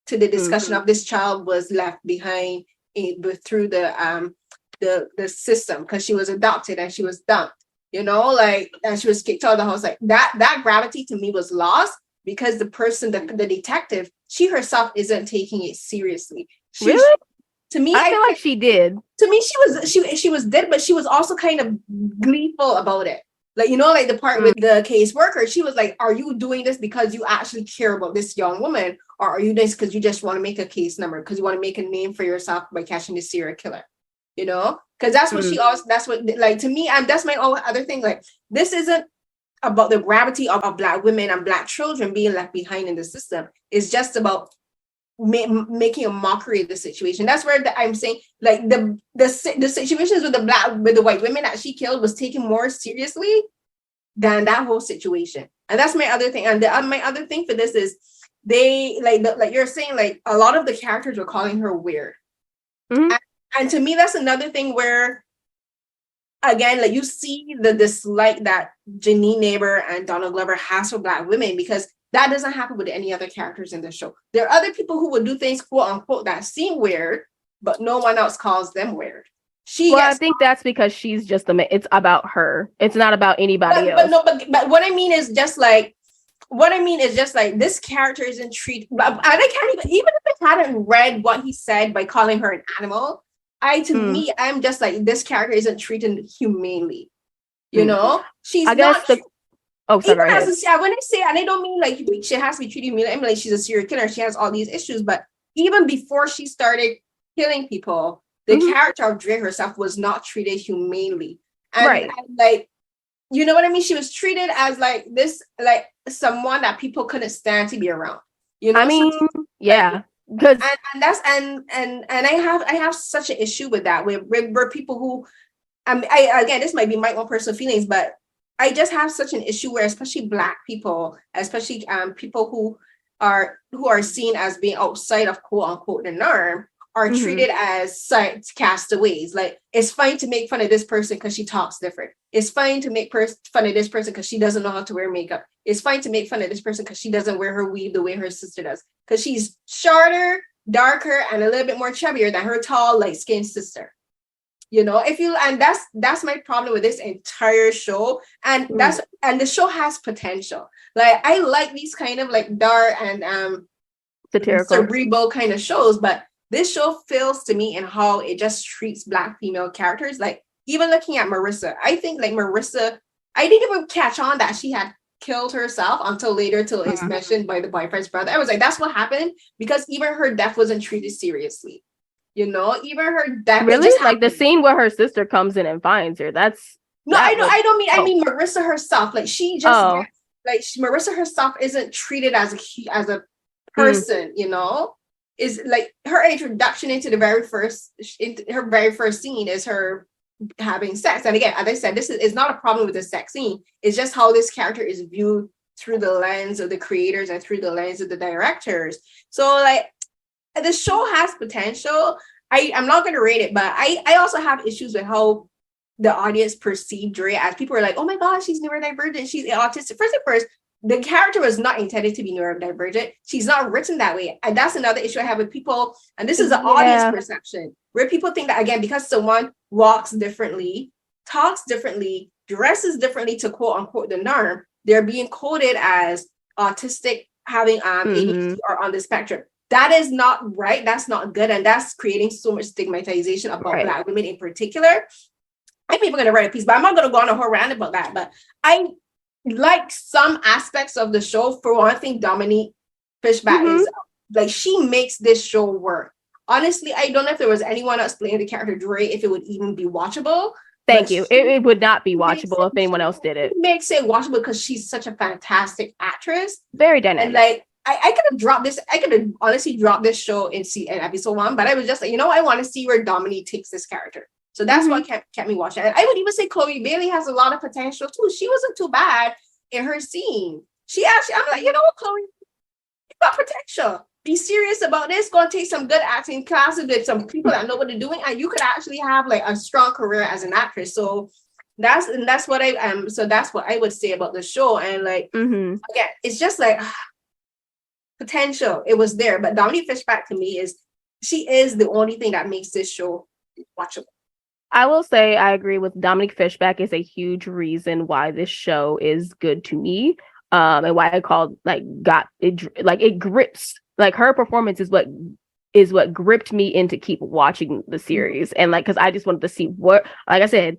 to the discussion of this child was left behind through the system because she was adopted and she was dumped, and she was kicked out of the house. Like that gravity to me was lost because the person, the detective, she herself isn't taking it seriously. Really? To me, I feel like she did. To me, she was dead, but she was also kind of gleeful about it. Like, like the part with the caseworker, she was like, are you doing this because you actually care about this young woman? Or are you doing this because you just want to make a case number, because you want to make a name for yourself by catching this serial killer? Because that's what to me, and that's my own other thing. Like, this isn't about the gravity of Black women and Black children being left behind in the system. It's just about making a mockery of the situation. That's where I'm saying, like, the situations with the white women that she killed was taken more seriously than that whole situation. And that's my other thing. And my other thing for this is they like you're saying, like, a lot of the characters were calling her weird. And to me, that's another thing where, again, like, you see the dislike that Janine Neighbor and Donald Glover has for Black women, because that doesn't happen with any other characters in the show. There are other people who would do things, quote unquote, that seem weird, but no one else calls them weird. I think that's because she's just it's about her. It's not about anybody else. But what I mean is just like this character isn't treated. And I can't even if I hadn't read what he said by calling her an animal, me, I'm just like, this character isn't treated humanely. She's not. Oh, sorry. When I say, and I don't mean like she has to be treated humanely, I mean like she's a serial killer, she has all these issues, but even before she started killing people, the character of Dre herself was not treated humanely. And like, you know what I mean? She was treated as like this, like someone that people couldn't stand to be around. I mean, yeah. Because and I have such an issue with that, where people who again, this might be my own personal feelings, but I just have such an issue where, especially Black people, especially people who are seen as being outside of quote unquote the norm are treated as castaways. Like, it's fine to make fun of this person because she talks different. It's fine to make fun of this person because she doesn't know how to wear makeup. It's fine to make fun of this person because she doesn't wear her weave the way her sister does. Because she's shorter, darker, and a little bit more chubbier than her tall, light-skinned sister. You know, and that's my problem with this entire show. And and the show has potential. Like, I like these kind of like dark and satirical, cerebral kind of shows, but this show fails to me in how it just treats Black female characters. Like, even looking at Marissa, I think like Marissa, I didn't even catch on that she had killed herself until later, till it's mentioned by the boyfriend's brother. I was like, that's what happened, because even her death wasn't treated seriously. You know, even her death. Really, like the scene where her sister comes in and finds her. I mean Marissa herself. Like, she just Marissa herself isn't treated as a person. You know, is like her introduction into her very first scene is her having sex. And again, as I said, this is not a problem with the sex scene. It's just how this character is viewed through the lens of the creators and through the lens of the directors. So like, the show has potential. I'm not going to rate it, but I also have issues with how the audience perceived Dre, as people are like, oh my gosh, she's neurodivergent, she's autistic. First, the character was not intended to be neurodivergent. She's not written that way. And that's another issue I have with people. And this is an audience perception, where people think that, again, because someone walks differently, talks differently, dresses differently to quote unquote the norm, they're being coded as autistic, having ADHD, or on the spectrum. That is not right. That's not good. And that's creating so much stigmatization about Black women in particular. I'm even going to write a piece, but I'm not going to go on a whole rant about that. But I like some aspects of the show. For one thing, Dominique Fishback is like, she makes this show work. Honestly, I don't know if there was anyone else playing the character Dre, if it would even be watchable. Thank you. It would not be watchable if anyone else did it. It makes it watchable because she's such a fantastic actress. Very dynamic. And like, I could have dropped this. I could have honestly dropped this show in episode 1, but I was just like, you know, I want to see where Dominique takes this character. So that's what kept me watching. And I would even say Chloe Bailey has a lot of potential too. She wasn't too bad in her scene. I'm like, you know what, Chloe, you got potential. Be serious about this. Go and take some good acting classes with some people that know what they're doing, and you could actually have like a strong career as an actress. So that's what I am. So that's what I would say about the show. And like, again, it's just like, potential, it was there, but Dominique Fishback to me is the only thing that makes this show watchable. I will say I agree with Dominique Fishback is a huge reason why this show is good to me, and why I called it grips. Like, her performance is what gripped me into keep watching the series, and like, because I just wanted to see what, like I said,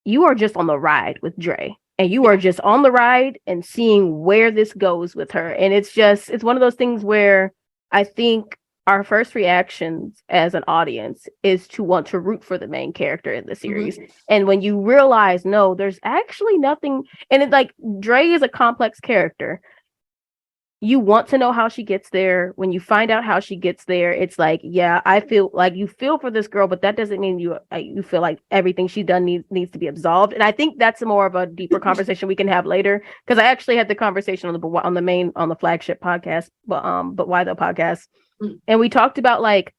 you are just on the ride with Dre. And you are just on the ride and seeing where this goes with her. And it's one of those things where I think our first reactions as an audience is to want to root for the main character in the series. And when you realize, no, there's actually nothing. And it's like, Dre is a complex character. You want to know how she gets there. When you find out how she gets there, it's like, yeah, I feel like you feel for this girl, but that doesn't mean you feel like everything she's done needs to be absolved. And I think that's more of a deeper conversation we can have later, because I actually had the conversation on the flagship podcast, but why the podcast, and we talked about like,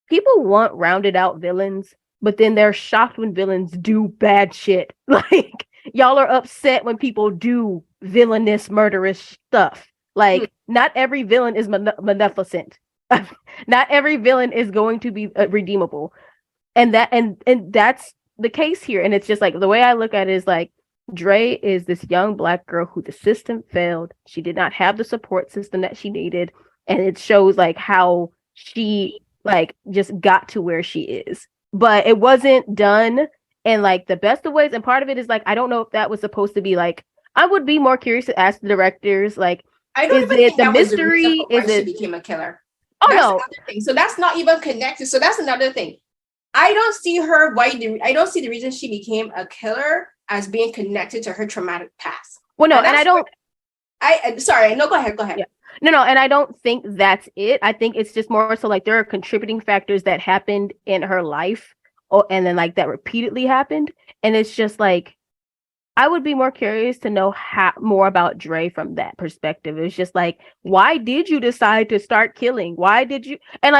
people want rounded out villains, but then they're shocked when villains do bad shit. Like, y'all are upset when people do villainous, murderous stuff. Like, not every villain is maleficent. Not every villain is going to be redeemable. And that's the case here. And it's just like, the way I look at it is like, Dre is this young Black girl who the system failed. She did not have the support system that she needed. And it shows like how she like just got to where she is. But it wasn't done in like the best of ways. And part of it is like, I don't know if that was supposed to be like, I would be more curious to ask the directors, like, I don't even think that was the reason why she became a killer. Oh, that's no. Another thing. So that's not even connected. So that's another thing. I don't see the reason she became a killer as being connected to her traumatic past. Well, no, and I don't. Sorry. No, go ahead. Yeah. No, and I don't think that's it. I think it's just more so like there are contributing factors that happened in her life, and then like that repeatedly happened, and it's just like, I would be more curious to know more about Dre from that perspective. It's just like, why did you decide to start killing? Why did you? And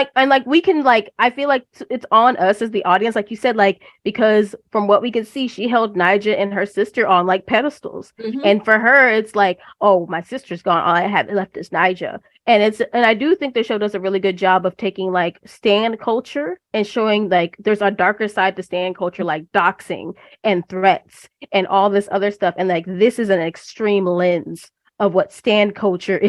we can like, I feel like it's on us as the audience, like you said, like, because from what we can see, she held NYJA and her sister on like pedestals, and for her, it's like, oh, my sister's gone. All I had left is NYJA. And I do think the show does a really good job of taking like stan culture and showing like there's a darker side to stan culture, like doxing and threats and all this other stuff. And like this is an extreme lens of what stan culture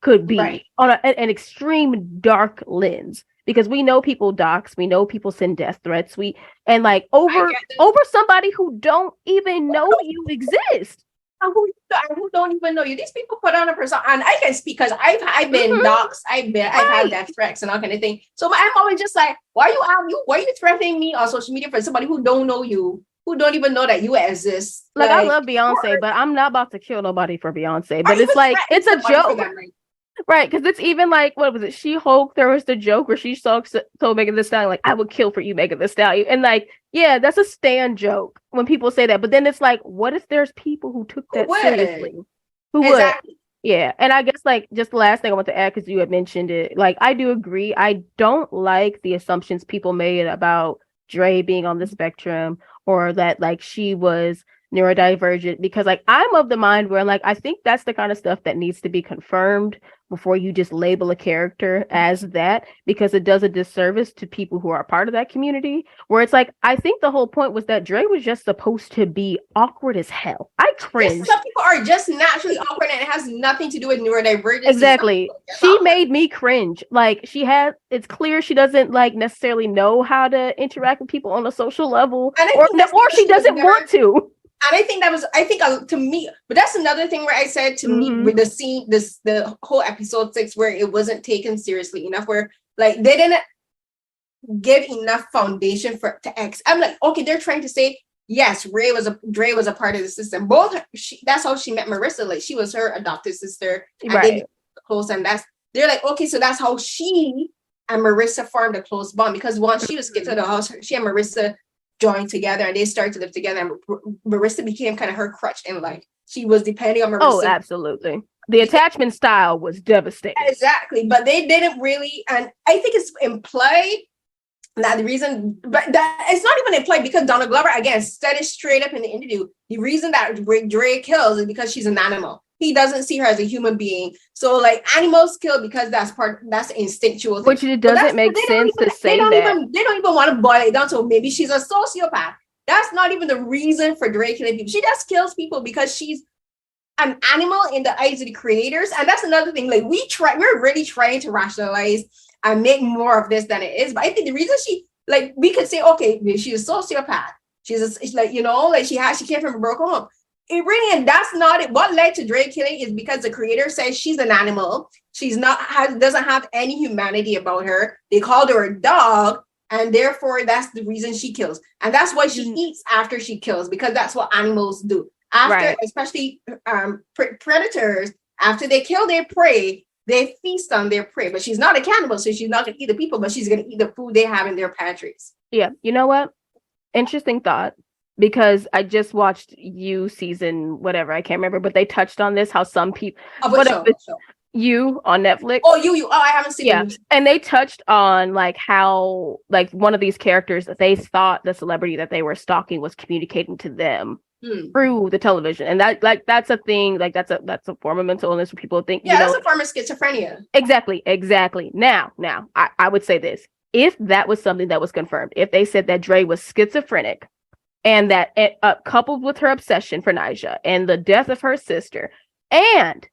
could be, on an extreme dark lens. Because we know people dox, we know people send death threats, and like over somebody who don't even know you exist. Who don't even know you. These people put on a persona, and I can speak because I've been doxxed, I've had death threats and all kind of thing. So I'm always just like, why are you threatening me on social media for somebody who don't know you, who don't even know that you exist? Like I love Beyonce, but I'm not about to kill nobody for Beyonce. But it's like it's a joke. Right, because it's even like, what was it? She-Hulk, there was the joke where she told Megan Thee Stallion, like, I would kill for you, Megan Thee Stallion. And like, yeah, that's a stan joke when people say that. But then it's like, what if there's people who took that seriously? Who would? Yeah. And I guess like just the last thing I want to add, because you had mentioned it, like I do agree. I don't like the assumptions people made about Dre being on the spectrum, or that like she was neurodivergent, because like I'm of the mind where like I think that's the kind of stuff that needs to be confirmed before you just label a character as that, because it does a disservice to people who are part of that community, where it's like I think the whole point was that Dre was just supposed to be awkward as hell. I cringe. Yes, some people are just naturally awkward and it has nothing to do with neurodivergence. Exactly. She made me cringe. Like it's clear she doesn't like necessarily know how to interact with people on a social level, or she doesn't want to. And I think to me, but that's another thing where I said to me with the scene, the whole episode 6, where it wasn't taken seriously enough, where like they didn't give enough foundation to X. I'm like, okay, they're trying to say, yes, Dre was a part of the system. That's how she met Marissa. Like she was her adopted sister, and they became close. And they're like, okay, so that's how she and Marissa formed a close bond, because once she was get to the house, she and Marissa joined together and they started to live together, and Marissa became kind of her crutch, and like she was depending on Marissa. Oh, absolutely. The attachment style was devastating. Exactly. But they didn't really, and I think it's implied that the reason, but that it's not even implied, because Donald Glover again said it straight up in the interview. The reason that Dre kills is because she's an animal. He doesn't see her as a human being. So like animals kill because that's instinctual thing. Which it doesn't make sense to say that. They don't even want to boil it down to maybe she's a sociopath. That's not even the reason for Dre killing people. She just kills people because she's an animal in the eyes of the creators. And that's another thing. Like we're really trying to rationalize and make more of this than it is. But I think the reason we could say, okay, she's a sociopath. She's like, she came from a broken home. It really, and that's not it. What led to Dre killing is because the creator says she's an animal. She's doesn't have any humanity about her. They called her a dog, and therefore that's the reason she kills. And that's why she eats after she kills, because that's what animals do. Especially predators, after they kill their prey, they feast on their prey. But she's not a cannibal, so she's not going to eat the people, but she's going to eat the food they have in their pantries. Yeah, you know what? Interesting thought. Because I just watched You season whatever, I can't remember, but they touched on this, how some people You on Netflix. I haven't seen it. And they touched on like how like one of these characters that they thought the celebrity that they were stalking was communicating to them through the television. And that's a thing, like that's a form of mental illness where people think that's a form of schizophrenia. Exactly. Now I would say this. If that was something that was confirmed, if they said that Dre was schizophrenic, and that coupled with her obsession for NYJA and the death of her sister, and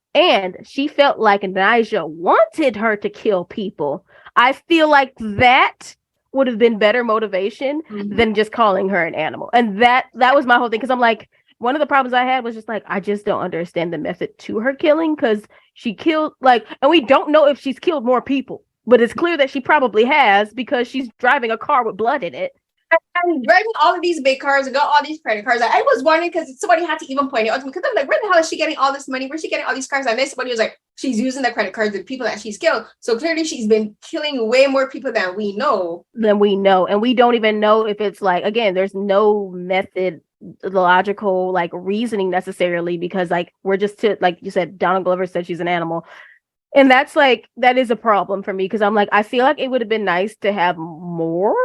she felt like NYJA wanted her to kill people, I feel like that would have been better motivation than just calling her an animal. And that was my whole thing, because I'm like, one of the problems I had was just like, I just don't understand the method to her killing, because she killed and we don't know if she's killed more people, but it's clear that she probably has, because she's driving a car with blood in it. And driving all of these big cars and got all these credit cards. I was wondering, because somebody had to even point it out to me, because I'm like, where the hell is she getting all this money? Where's she getting all these cars? And then somebody was like, she's using the credit cards of people that she's killed. So clearly she's been killing way more people than we know. And we don't even know if it's like, again, there's no method the logical like reasoning necessarily, because like we're just like you said, Donald Glover said she's an animal. And that's like, that is a problem for me, because I'm like, I feel like it would have been nice to have more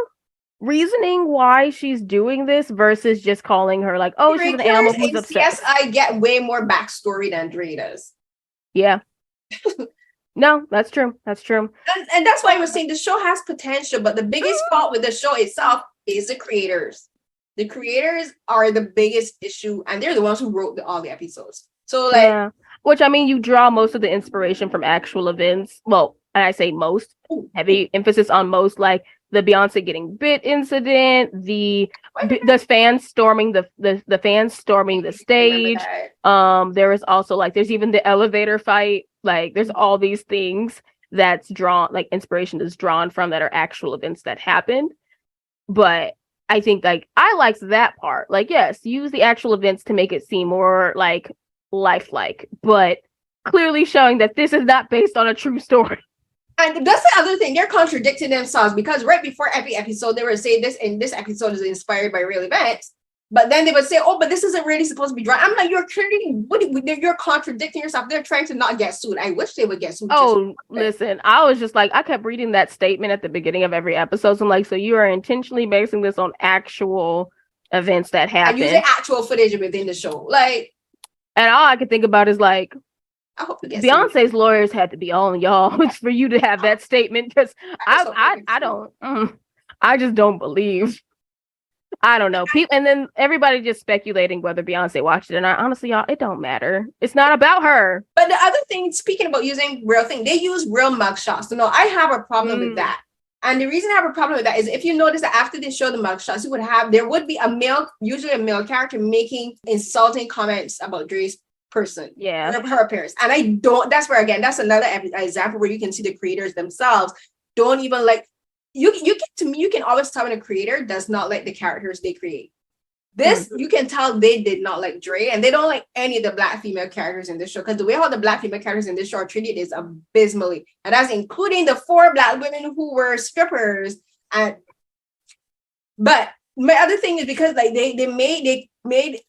reasoning why she's doing this versus just calling her like, oh, she's an animal who's upset. Yes, I get way more backstory than Dre does. Yeah. No, that's true. That's true. And that's why I was saying the show has potential, but the biggest fault with the show itself is the creators. The creators are the biggest issue, and they're the ones who wrote all the episodes. So like, yeah. Which, I mean, you draw most of the inspiration from actual events. Well, and I say most, heavy emphasis on most, like the Beyonce getting bit incident, the fans storming the fans storming the stage. There is also like, there's even the elevator fight. Like, there's all these things that's drawn, like inspiration is drawn from, that are actual events that happened. But I think like I liked that part. Like, yes, use the actual events to make it seem more like lifelike, but clearly showing that this is not based on a true story. And that's the other thing, they're contradicting themselves, because right before every episode they were saying this, and this episode is inspired by real events, but then they would say, oh, but this isn't really supposed to be dry. I'm like, you're contradicting yourself. They're trying to not get sued. I wish they would get sued. Oh, listen, I was just like, I kept reading that statement at the beginning of every episode. So I'm like, so you are intentionally basing this on actual events that happened, and using actual footage within the show, like. And all I could think about is like, I hope Beyonce's lawyers had to be on y'all for you to have that statement, because I just don't believe. I don't know. People, and then everybody just speculating whether Beyonce watched it. And honestly, y'all, it don't matter. It's not about her. But the other thing, speaking about using real thing, they use real mugshots. So no, I have a problem with that. And the reason I have a problem with that is, if you notice that after they show the mugshots, there would be usually a male character making insulting comments about Dre's person, her appearance. And that's where, again, that's another example where you can see the creators themselves don't even like, you can always tell when a creator does not like the characters they create. This, you can tell they did not like Dre, and they don't like any of the Black female characters in this show, because the way how the Black female characters in this show are treated is abysmally, and that's including the 4 Black women who were strippers. But my other thing is, because like they made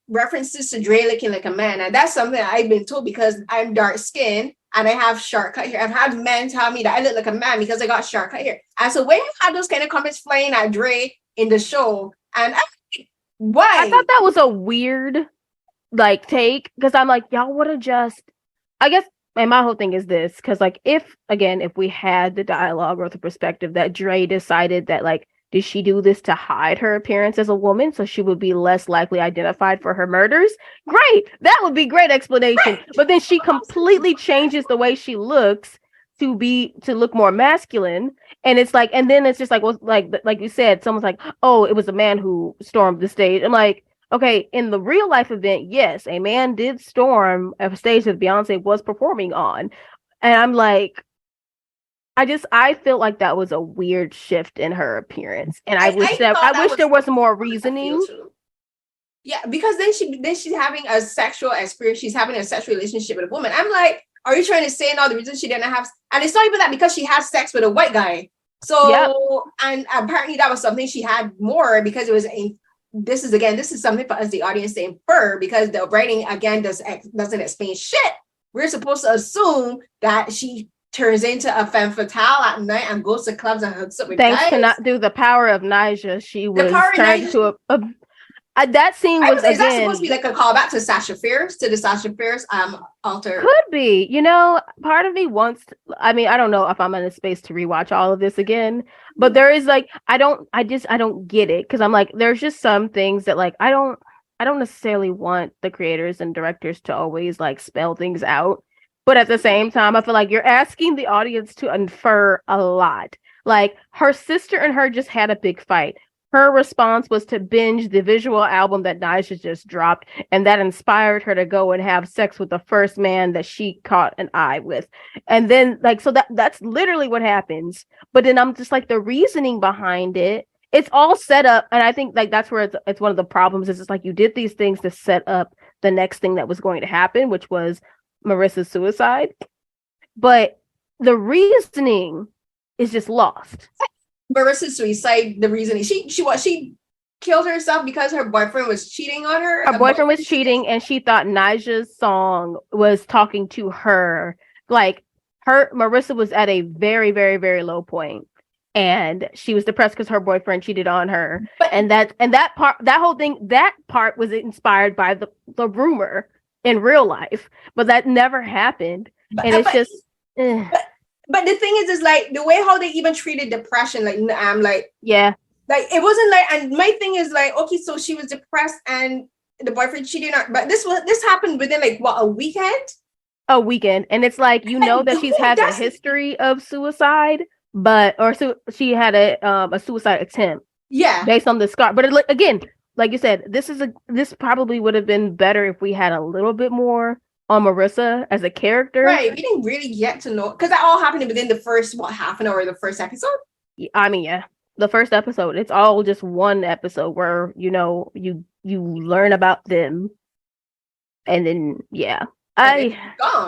references to Dre looking like a man, and that's something I've been told, because I'm dark skinned and I have sharp cut hair. I've had men tell me that I look like a man because I got sharp cut hair. And so when you have those kind of comments flying at Dre in the show, and why? I thought that was a weird like take, because I'm like, y'all would have just, I guess, and my whole thing is this, because like, if we had the dialogue or the perspective that Dre decided that like, did she do this to hide her appearance as a woman so she would be less likely identified for her murders? Great. That would be great explanation. Right. But then she completely changes the way she looks to look more masculine. And it's like, and then it's just like, well, like you said, someone's like, oh, it was a man who stormed the stage. I'm like, okay, in the real life event, yes, a man did storm a stage that Beyonce was performing on. And I'm like, I feel like that was a weird shift in her appearance, and I wish there was more reasoning. Yeah, because then she's having a sexual experience. She's having a sexual relationship with a woman. I'm like, are you trying to say now the reason she didn't have? And it's not even that, because she had sex with a white guy. So and apparently that was something she had more, because it was this is something for us, the audience, to infer, because the writing again doesn't explain shit. We're supposed to assume that she turns into a femme fatale at night and goes to clubs and hooks up with guys. Thanks to not do the power of NaNySha, she was turned to that scene was is that supposed to be like a callback to Sasha Fierce, to the Sasha Fierce alter? Could be. You know, part of me wants. I mean, I don't know if I'm in a space to rewatch all of this again, but there is like, I don't get it, because I'm like, there's just some things that like I don't necessarily want the creators and directors to always like spell things out. But at the same time, I feel like you're asking the audience to infer a lot. Like, her sister and her just had a big fight. Her response was to binge the visual album that NaNySha just dropped, and that inspired her to go and have sex with the first man that she caught an eye with. And then, like, so that's literally what happens. But then I'm just like, the reasoning behind it, it's all set up. And I think like that's where it's one of the problems, is it's like you did these things to set up the next thing that was going to happen, which was Marissa's suicide, but the reasoning is just lost. Marissa's suicide, the reasoning, she killed herself because her boyfriend was cheating on her. Her boyfriend was cheating, and she thought NaJa's song was talking to her. Like Marissa was at a very, very, very low point, and she was depressed because her boyfriend cheated on her. And that part was inspired by the rumor in real life, but that never happened. But the thing is like the way how they even treated depression, like I'm like, yeah. Like it wasn't like, and my thing is like, okay, so she was depressed and the boyfriend cheated on her, but this happened within like what, a weekend? A weekend, and it's like that she's had a history of suicide, she had a suicide attempt. Yeah, based on the scar. But again, like you said, this probably would have been better if we had a little bit more on Marissa as a character. Right, we didn't really get to know because that all happened within the first half an hour of the first episode. I mean, yeah. The first episode, it's all just one episode where you learn about them, and then gone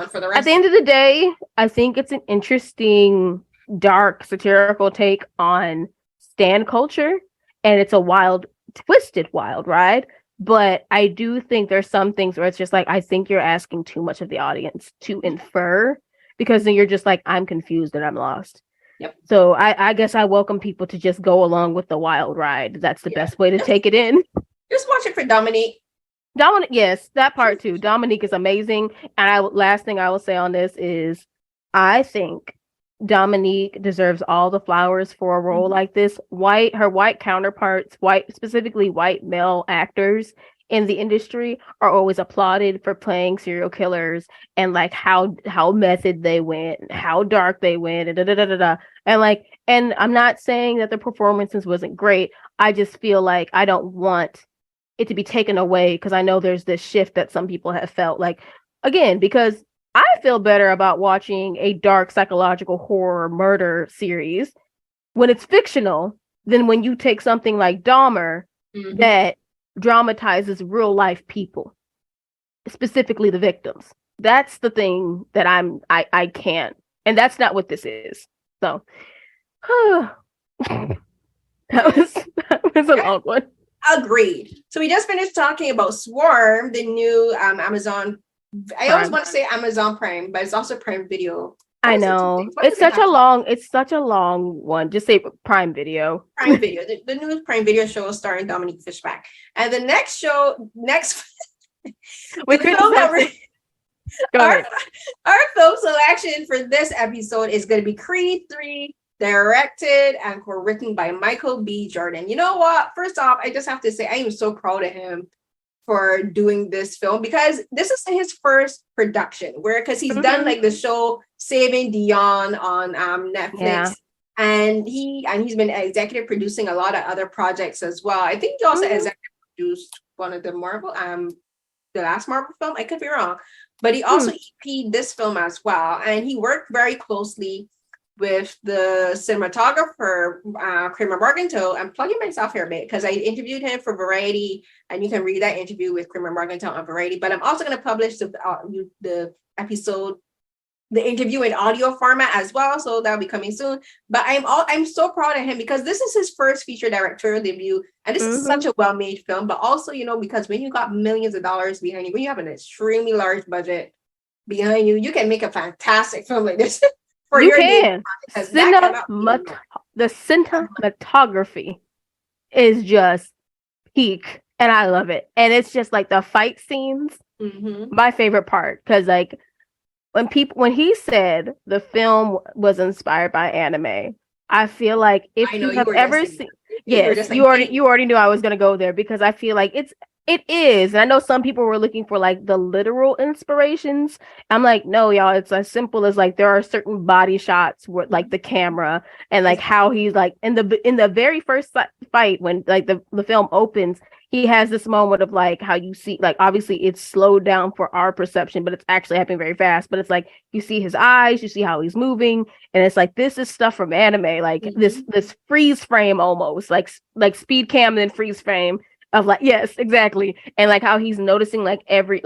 for the rest. At the end of the day, I think it's an interesting, dark, satirical take on stan culture, and it's a wild, twisted wild ride. But I do think there's some things where it's just like, I think you're asking too much of the audience to infer, because then you're just like, I'm confused and I'm lost. Yep. So I guess I welcome people to just go along with the wild ride. That's the best way to take it in. Just watch it for Dominique. Dominique, yes, that part too. Dominique is amazing. And last thing I will say on this is, I think Dominique deserves all the flowers for a role like this. Her white counterparts, specifically white male actors in the industry, are always applauded for playing serial killers, and like how method they went, how dark they went, and I'm not saying that the performances wasn't great. I just feel like I don't want it to be taken away, because I know there's this shift that some people have felt, like, again, because I feel better about watching a dark psychological horror murder series when it's fictional than when you take something like Dahmer that dramatizes real life people, specifically the victims. That's the thing that I can't, and that's not what this is. So that was a long one. Agreed. So we just finished talking about Swarm, the new Amazon. I always want to say Amazon Prime, but it's also Prime Video. I know. It's such a long one. Just say Prime Video. Prime Video. The new Prime Video show starring Dominique Fishback. And the next our film selection for this episode is going to be Creed 3, directed and co-written by Michael B. Jourdan. You know what? First off, I just have to say I am so proud of him for doing this film, because this is his first production, because he's done like the show Saving Dion on Netflix, and he's been executive producing a lot of other projects as well. I think he also executive produced one of the the last Marvel film. I could be wrong, but he also EP'd this film as well, and he worked very closely with the cinematographer, Kramer Morgenthau. I'm plugging myself here a bit because I interviewed him for Variety, and you can read that interview with Kramer Morgenthau on Variety. But I'm also going to publish the episode, the interview in audio format as well, so that'll be coming soon. But I'm so proud of him, because this is his first feature directorial debut, and this is such a well-made film. But also, because when you got millions of dollars behind you, when you have an extremely large budget behind you, you can make a fantastic film like this. The cinematography is just peak, and I love it. And it's just like the fight scenes, my favorite part, because like when he said the film was inspired by anime, I feel like if you have ever seen, you already knew I was gonna go there, because I feel like it is. And I know some people were looking for like the literal inspirations. I'm like, no, y'all, it's as simple as like there are certain body shots where like the camera and like how he's like in the very first fight, when like the film opens, he has this moment of like how you see, like, obviously it's slowed down for our perception, but it's actually happening very fast. But it's like you see his eyes, you see how he's moving, and it's like this is stuff from anime, like this freeze frame, almost like speed cam and then freeze frame of like, yes, exactly. And like how he's noticing like every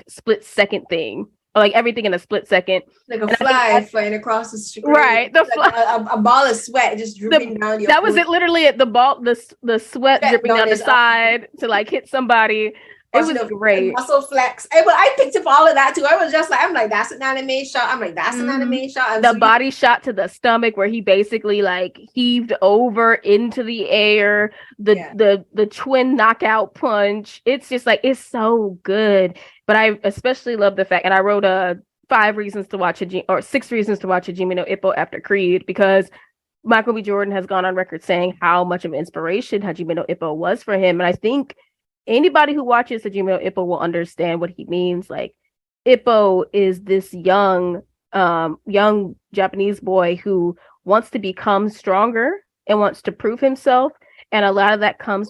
split second thing, like everything in a split second. Like a And fly flying across the screen. Right, the like a ball of sweat just dripping down your that was it, literally at the ball, the sweat dripping down the side to like hit somebody. It was great. Muscle flex. I picked up all of that too. I was just like, I'm like, that's an anime shot. I'm like, that's an anime shot. And the body shot to the stomach where he basically like heaved over into the air. The twin knockout punch. It's just like, it's so good. But I especially love the fact, and I wrote 6 reasons to watch Hajime no Ippo after Creed, because Michael B. Jordan has gone on record saying how much of an inspiration Hajime no Ippo was for him. And I think anybody who watches Hajime no Ippo will understand what he means. Like, Ippo is this young Japanese boy who wants to become stronger and wants to prove himself. And a lot of that comes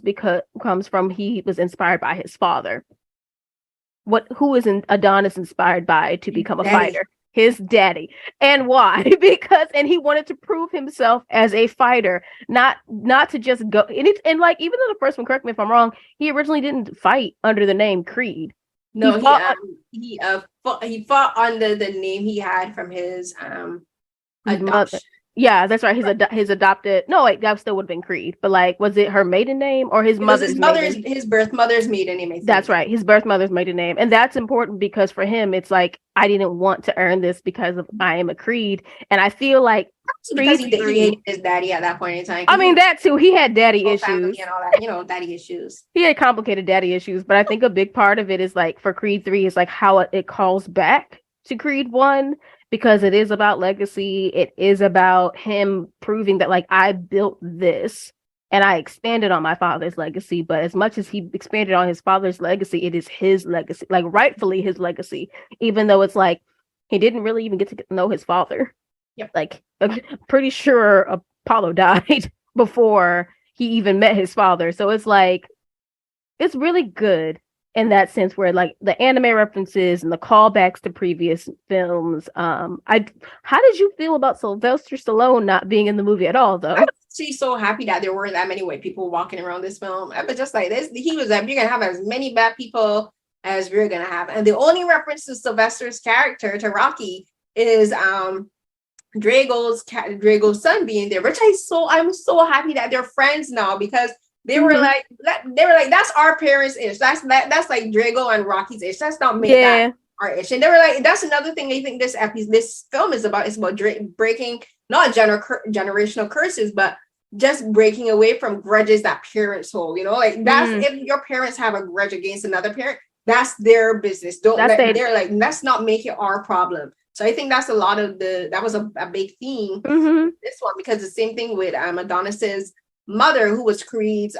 from he was inspired by his father. Who is Adonis inspired by to become a fighter? His daddy. And why? Because he wanted to prove himself as a fighter, not to just go. And like, even though the first one, correct me if I'm wrong, he originally didn't fight under the name Creed. No, he fought under the name he had from his adoption. Yeah, that's right. His adopted. No, wait, that still would have been Creed. But like, was it her maiden name or his mother's birth mother's maiden name? That's right, his birth mother's maiden name, and that's important because for him, it's like, I didn't want to earn this because I am a Creed, and I feel like because he hated his daddy at that point in time. I mean, that too. He had daddy issues and all that, daddy issues. He had complicated daddy issues, but I think a big part of it is like for Creed 3 is like how it calls back to Creed 1. Because it is about legacy. It is about him proving that, like, I built this and I expanded on my father's legacy. But as much as he expanded on his father's legacy, it is his legacy, like rightfully his legacy, even though it's like he didn't really even get to know his father. Yep. Like, I'm pretty sure Apollo died before he even met his father. So it's like, it's really good in that sense, where like the anime references and the callbacks to previous films. How did you feel about Sylvester Stallone not being in the movie at all, though? I'm actually so happy that there weren't that many white people walking around this film. I was just like, this. He was like, you're gonna have as many bad people as we're gonna have, and the only reference to Sylvester's character, to Rocky, is Drago's son being there, which I'm so happy that they're friends now, because they were like, that's our parents' ish. That's like Drago and Rocky's ish. That's not me. That our ish. And they were like, that's another thing I think this film is about. It's about breaking not generational curses, but just breaking away from grudges that parents hold. Like that's if your parents have a grudge against another parent, that's their business. They're like, let's not make it our problem. So I think that's a lot of that was a big theme this one, because the same thing with Adonis's mother, who was Creed's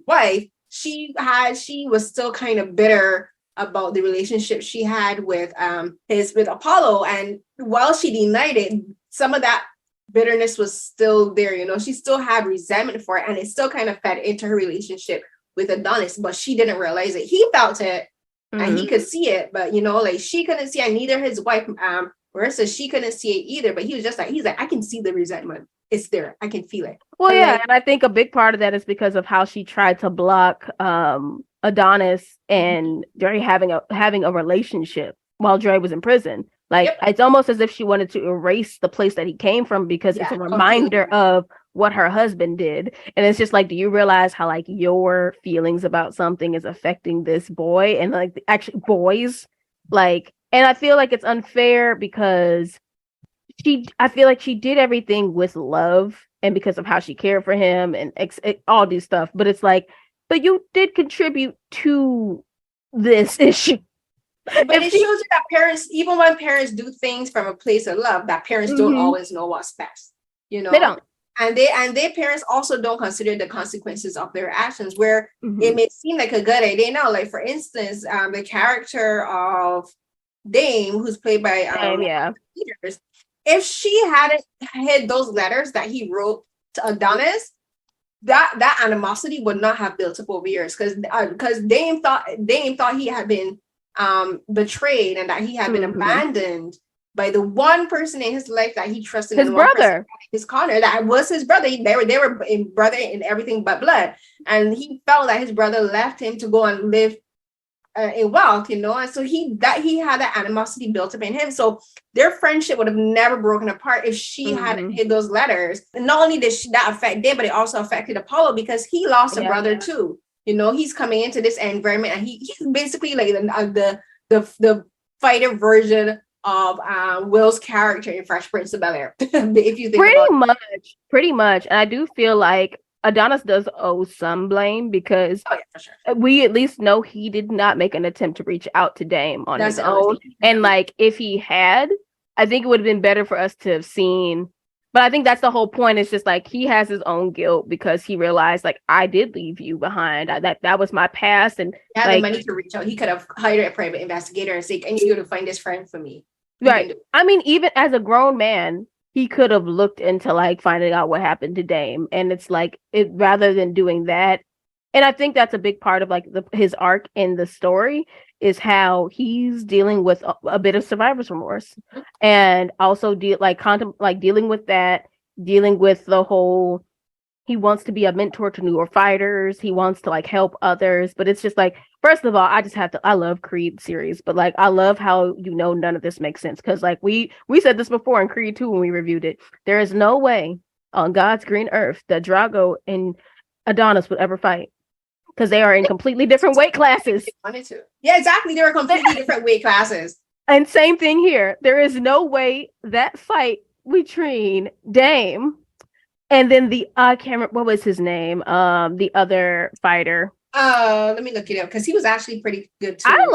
wife. She was still kind of bitter about the relationship she had with Apollo, and while she denied it, some of that bitterness was still there. She still had resentment for it, and it still kind of fed into her relationship with Adonis, but she didn't realize it. He felt it and he could see it, but like she couldn't see it, and neither his wife Marissa, she couldn't see it either. But he was just like, he's like, I can see the resentment. It's there. I can feel it. Well, and I think a big part of that is because of how she tried to block Adonis and Dre having a relationship while Dre was in prison. Like, it's almost as if she wanted to erase the place that he came from, because it's a reminder of what her husband did. And it's just like, do you realize how like your feelings about something is affecting this boy and like actually boys? Like, and I feel like it's unfair because I feel like she did everything with love and because of how she cared for him and all these stuff. But it's like, but you did contribute to this issue. But it shows you that parents, even when parents do things from a place of love, that parents don't always know what's best. They don't. And their parents also don't consider the consequences of their actions, where it may seem like a good idea now. Like, for instance, the character of Dame, who's played by Peters, if she hadn't hid those letters that he wrote to Adonis, that animosity would not have built up over years, because Dame thought he had been betrayed and that he had been abandoned by the one person in his life that he trusted, his brother, his Connor, that was his brother. They were in brother in everything but blood, and he felt that his brother left him to go and live in wealth, and so he had that animosity built up in him. So their friendship would have never broken apart if she hadn't hid those letters. And not only did that affect them, but it also affected Apollo because he lost a brother too. He's coming into this environment, and he's basically like the fighter version of Will's character in Fresh Prince of Bel-Air. If you think pretty much, and I do feel like Adonis does owe some blame because for sure. We at least know he did not make an attempt to reach out to Dame on his own. And like, if he had, I think it would have been better for us to have seen. But I think that's the whole point. It's just like he has his own guilt because he realized, like, I did leave you behind. That was my past, and he had the money to reach out. He could have hired a private investigator and say, "I need you to find this friend for me." Right. I mean, even as a grown man, he could have looked into like finding out what happened to Dame, and it's like rather than doing that. And I think that's a big part of like his arc in the story is how he's dealing with a bit of survivor's remorse, and also dealing with that, dealing with the whole. He wants to be a mentor to newer fighters. He wants to like help others, but it's just like, first of all, I love Creed series, but like I love how none of this makes sense because like we said this before in Creed 2 when we reviewed it. There is no way on God's green earth that Drago and Adonis would ever fight because they are in completely different weight classes. Yeah, exactly. They were completely different weight classes. And same thing here. There is no way that fight between Dame and then I can't remember what was his name. The other fighter. Let me look it up because he was actually pretty good too. I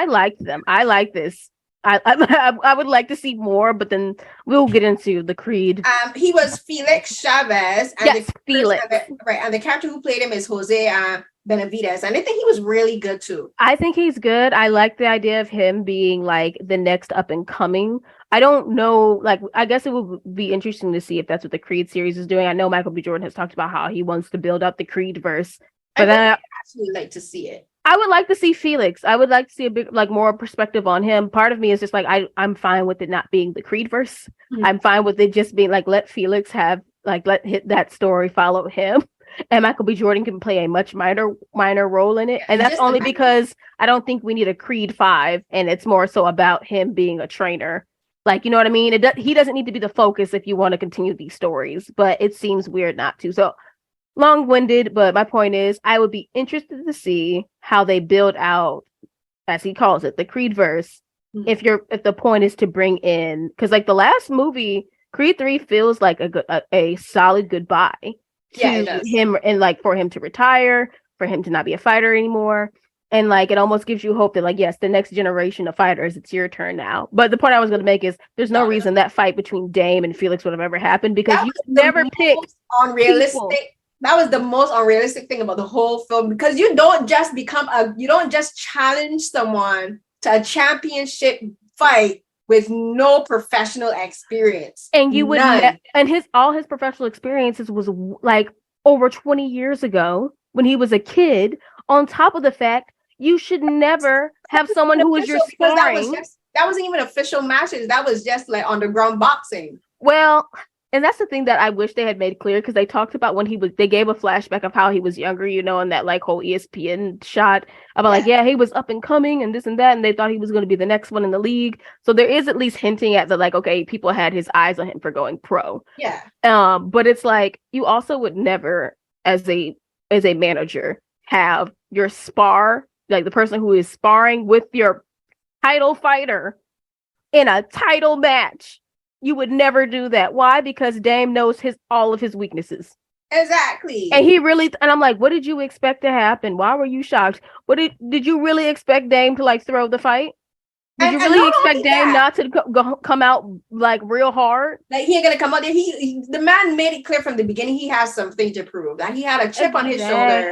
liked them. I like this. I would like to see more, but then we'll get into the Creed. He was Felix Chavez. And yes, Felix. And the character who played him is Jose Benavides, and I think he was really good too. I think he's good. I like the idea of him being like the next up and coming. I don't know, like, I guess it would be interesting to see if that's what the Creed series is doing. I know Michael B. Jordan has talked about how he wants to build up the Creed verse, but I actually like to see it. I would like to see Felix. I would like to see a big, like, more perspective on him. Part of me is just like, I'm fine with it not being the Creed verse. Mm-hmm. I'm fine with it just being like, let Felix have, like, let hit that story, follow him. And Michael B. Jordan can play a much minor role in it. And that's only because I don't think we need a Creed 5. And it's more so about him being a trainer. Like, you know what I mean? He doesn't need to be the focus if you want to continue these stories. But it seems weird not to. So long-winded. But my point is, I would be interested to see how they build out, as he calls it, the Creed verse. Mm-hmm. If the point is to bring in, because like the last movie, Creed 3 feels like a solid goodbye. To him, and like for him to retire, for him to not be a fighter anymore, and like it almost gives you hope that like, yes, the next generation of fighters, it's your turn now. But the point I was going to make is there's no reason that fight between Dame and Felix would have ever happened because you never picked unrealistic people. That was the most unrealistic thing about the whole film, because you don't just challenge someone to a championship fight with no professional experience. And you would and all his professional experiences was like over 20 years ago when he was a kid, on top of the fact you should never have someone who was your sparring. That wasn't even official matches. That was just like underground boxing. Well, and that's the thing that I wish they had made clear, because they talked about when they gave a flashback of how he was younger, and that like whole ESPN shot about like, yeah, he was up and coming and this and that, and they thought he was going to be the next one in the league. So there is at least hinting at that, like, okay, people had his eyes on him for going pro. Yeah. But it's like, you also would never, as a manager, have your like the person who is sparring with your title fighter in a title match. You would never do that. Why? Because Dame knows all of his weaknesses. Exactly. And and I'm like, what did you expect to happen? Why were you shocked? Did you really expect Dame to like throw the fight? Did you really expect Dame not to come out like real hard? Like he ain't gonna come out there. The man made it clear from the beginning he has something to prove. That he had a chip on his shoulder.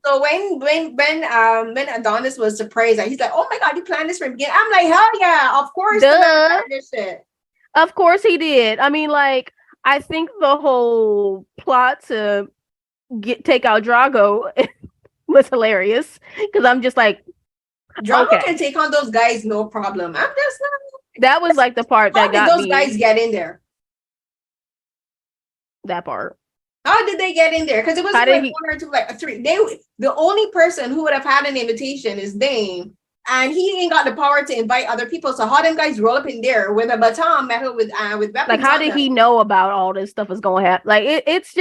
So when Adonis was surprised, he's like, "Oh my God, you planned this from the beginning." I'm like, "Hell yeah, of course." The man planned this shit. Of course he did. I mean, like, I think the whole plot to take out Drago was hilarious, because I'm just like, Drago can take on those guys no problem. I'm just not. That was like the part that got me. How did those guys get in there? That part. How did they get in there? Because it was like one or two, like three. The only person who would have had an invitation is Dame. and he ain't got the power to invite other people. So how them guys roll up in there with a baton metal with weapons? Like, how did he know about all this stuff is going to happen? Like, it's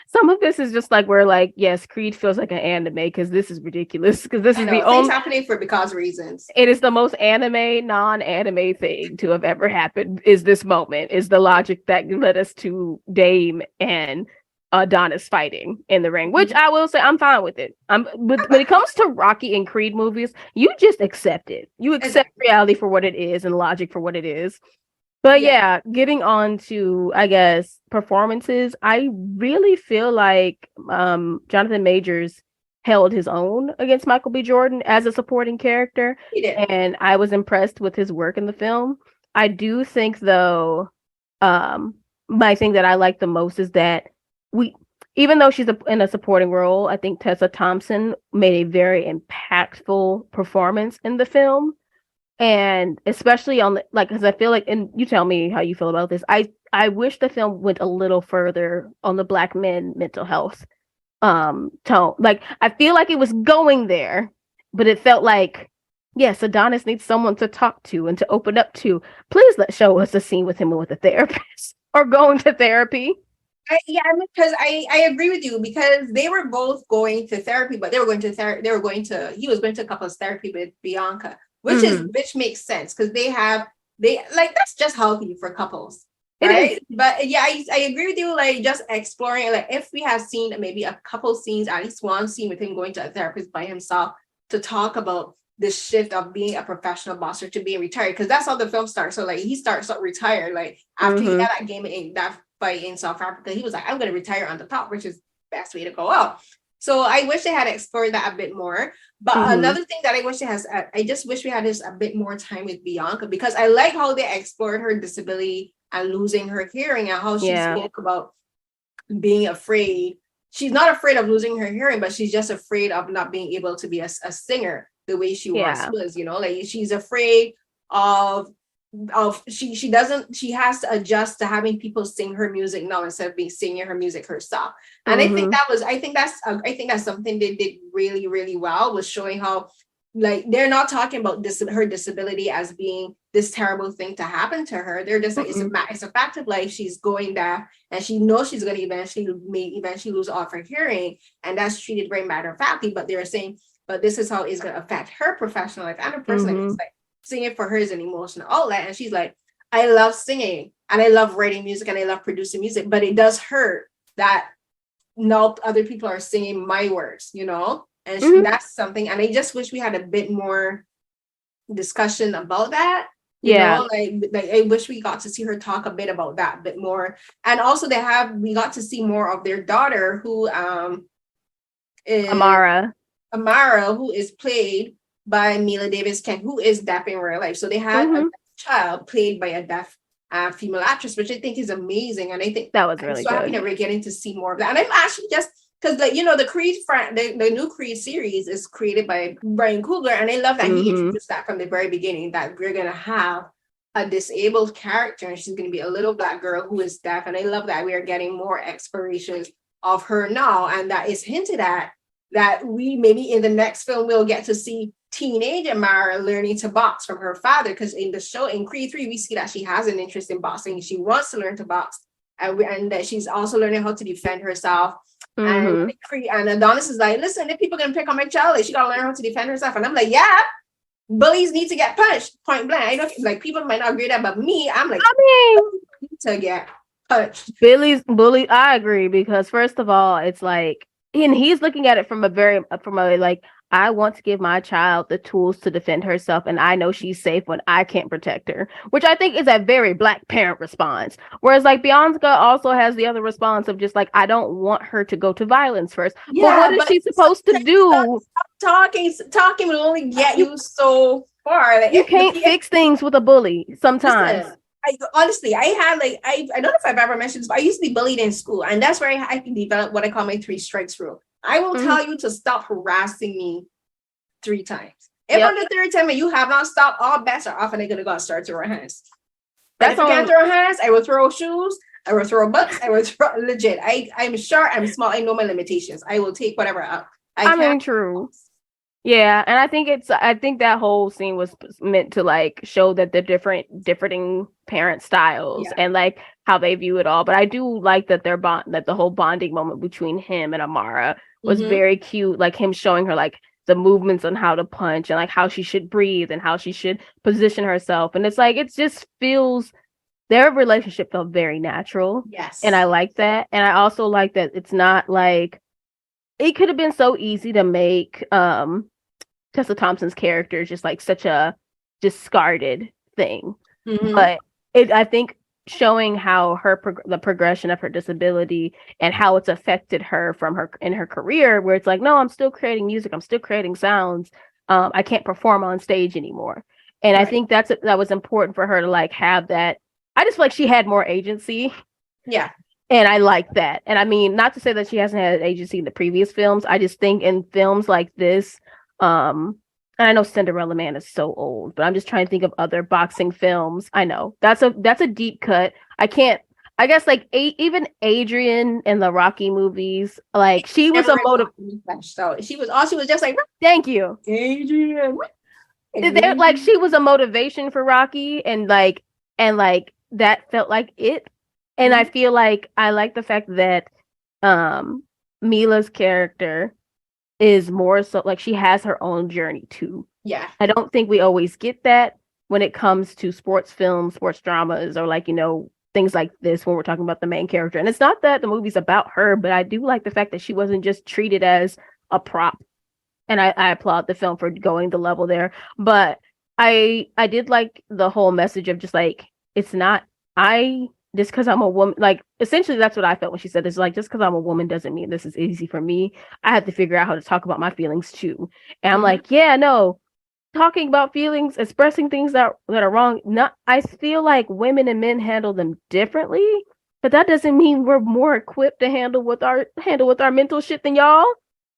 some of this is just like, we're like, yes, Creed feels like an anime because this is ridiculous. Because this is the only happening for because reasons. It is the most anime, non-anime thing to have ever happened. Is this moment? Is the logic that led us to Dame and Adonis fighting in the ring, which I will say I'm fine with it. But when it comes to Rocky and Creed movies, you just accept it. You accept reality for what it is and logic for what it is. But yeah, getting on to, I guess, performances, I really feel like Jonathan Majors held his own against Michael B. Jordan as a supporting character. He did. And I was impressed with his work in the film. I do think, though, my thing that I like the most is that even though she's in a supporting role, I think Tessa Thompson made a very impactful performance in the film. And especially on because I feel like, and you tell me how you feel about this, I wish the film went a little further on the Black men mental health tone. Like, I feel like it was going there, but it felt like, yes, Adonis needs someone to talk to and to open up to. Please show us a scene with him with a therapist or going to therapy. Because I agree with you, because they were both going to therapy, but he was going to couples therapy with Bianca, which makes sense because they that's just healthy for couples, right? But yeah, I agree with you. Like, just exploring, like, if we have seen maybe a couple scenes, at least one scene with him going to a therapist by himself to talk about the shift of being a professional boxer to being retired, because that's how the film starts. So like, he starts out retired, like after he had that game in that fight in South Africa, he was like, I'm going to retire on the top, which is the best way to go out. So I wish they had explored that a bit more. But another thing that I wish I just wish we had this a bit more time with Bianca, because I like how they explored her disability and losing her hearing, and how she spoke about being afraid. She's not afraid of losing her hearing, but she's just afraid of not being able to be a singer the way she once was, like she's afraid of she has to adjust to having people sing her music now instead of singing her music herself. And I think that's something they did really, really well, was showing how, like, they're not talking about her disability as being this terrible thing to happen to her. They're just like, it's a fact of life. She's going there, and she knows she's going to eventually lose all of her hearing, and that's treated very matter of factly. But they're saying, but this is how it's going to affect her professional life and her personal life. It's like, singing for her is an emotional outlet, and she's like, I love singing and I love writing music and I love producing music, but it does hurt that no other people are singing my words, and that's something. And I just wish we had a bit more discussion about that. Like I wish we got to see her talk a bit about that a bit more. And also we got to see more of their daughter, who is Amara, who is played by Mila Davis-Kent, who is deaf in real life. So they had a child played by a deaf female actress, which I think is amazing. And I think that was really good. Happy that we're getting to see more of that. And I'm actually just, because the Creed the new Creed series is created by Brian Coogler, and I love that he introduced that from the very beginning, that we're gonna have a disabled character, and she's gonna be a little Black girl who is deaf. And I love that we are getting more explorations of her now, and that is hinted at that we maybe in the next film we'll get to see teenage Amara learning to box from her father, because in the show, in Creed 3, we see that she has an interest in boxing. She wants to learn to box, and that she's also learning how to defend herself. And Adonis is like, listen, if people are gonna pick on my child, like, she gotta learn how to defend herself. And I'm like, yeah, bullies need to get punched, point blank. I don't, like, people might not agree with that, but me, I'm like, need to get punched. Bully, I agree, because first of all, it's like, and he's looking at it from a like, I want to give my child the tools to defend herself, and I know she's safe when I can't protect her, which I think is a very Black parent response. Whereas, like, Bianca also has the other response of just like, I don't want her to go to violence first. Yeah, but what is she supposed to do? Talking will only get you so far. Like, you can't fix things with a bully sometimes. Listen, honestly, I don't know if I've ever mentioned this, but I used to be bullied in school, and that's where I can develop what I call my 3 strikes rule. I will tell you to stop harassing me 3 times. If on the 3rd time and you have not stopped, all bets are off, and they're gonna go and start throwing hands. If you can't throw hands, I will throw shoes, I will throw books, I will throw legit. I'm short, I'm small, I know my limitations. I will take whatever up. I mean, true. Yeah, and I think that whole scene was meant to like show that the differing parent styles Yeah. and like how they view it all. But I do like that that the whole bonding moment between him and Amara was Mm-hmm. very cute, like him showing her like the movements on how to punch and like how she should breathe and how she should position herself. And it's like it just feels their relationship felt very natural. And I Yes. like that. And I also like that it's not like it could have been so easy to make Tessa Thompson's character is just like such a discarded thing. Mm-hmm. But I think showing how the progression of her disability and how it's affected her from her in her career, where it's like, no, I'm still creating music, I'm still creating sounds. I can't perform on stage anymore. And I Right. think that was important for her to like have that. I just feel like she had more agency. Yeah. And I like that. And I mean, not to say that she hasn't had agency in the previous films. I just think in films like this, and I know Cinderella Man is so old, but I'm just trying to think of other boxing films. I know that's a deep cut. I guess like even Adrian in the Rocky movies, like she was Never a really motive. so she was just like Thank you. Adrian. Like she was a motivation for Rocky, and like that felt like it. And I feel like I like the fact that Mila's character is more so like she has her own journey too. Yeah. I don't think we always get that when it comes to sports films, sports dramas, or like, things like this when we're talking about the main character. And it's not that the movie's about her, but I do like the fact that she wasn't just treated as a prop. And I applaud the film for going the level there. But I did like the whole message of just like, it's not I just because I'm a woman, like essentially that's what I felt when she said this. Like, just because I'm a woman doesn't mean this is easy for me. I have to figure out how to talk about my feelings too. And I'm like, yeah, no, talking about feelings, expressing things that are wrong. Not, I feel like women and men handle them differently, but that doesn't mean we're more equipped to handle with our mental shit than y'all.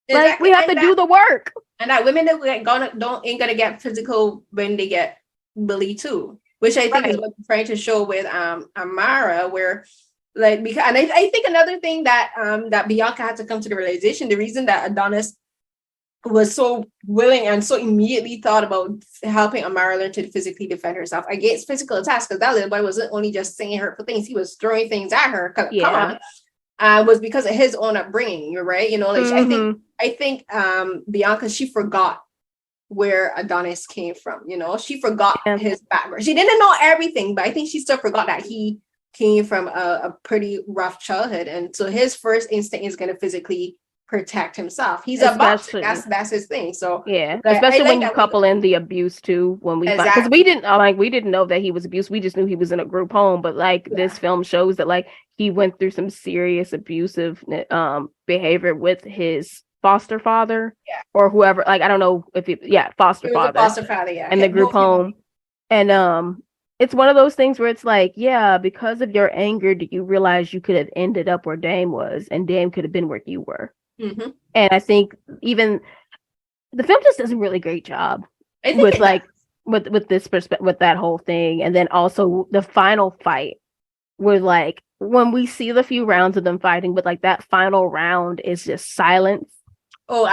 Like, Exactly. we have to do the work. And that women that ain't gonna get physical when they get bullied too, which I think is what we're trying to show with Amara, where like because and I think another thing that that Bianca had to come to the realization, the reason that Adonis was so willing and so immediately thought about helping Amara learn to physically defend herself against physical attacks, because that little boy wasn't only just saying hurtful things, he was throwing things at her. Come on. Was because of his own upbringing. You're right. Like I think Bianca, she forgot where Adonis came from. She forgot his background. She didn't know everything, but I think she still forgot that he came from a pretty rough childhood, and so his first instinct is going to physically protect himself. He's a boxer. That's his thing. So yeah, especially when you couple in the abuse too. When we because we didn't know that he was abused. We just knew he was in a group home. But like this film shows that like he went through some serious abusive behavior with his foster father or whoever. Like I don't know if foster father. Foster father, in the group home, and it's one of those things where it's like, yeah, because of your anger, do you realize you could have ended up where Dame was, and Dame could have been where you were. Mm-hmm. And I think even the film just does a really great job with like with this perspective, with that whole thing, and then also the final fight, where like when we see the few rounds of them fighting, but like that final round is just silence. Oh,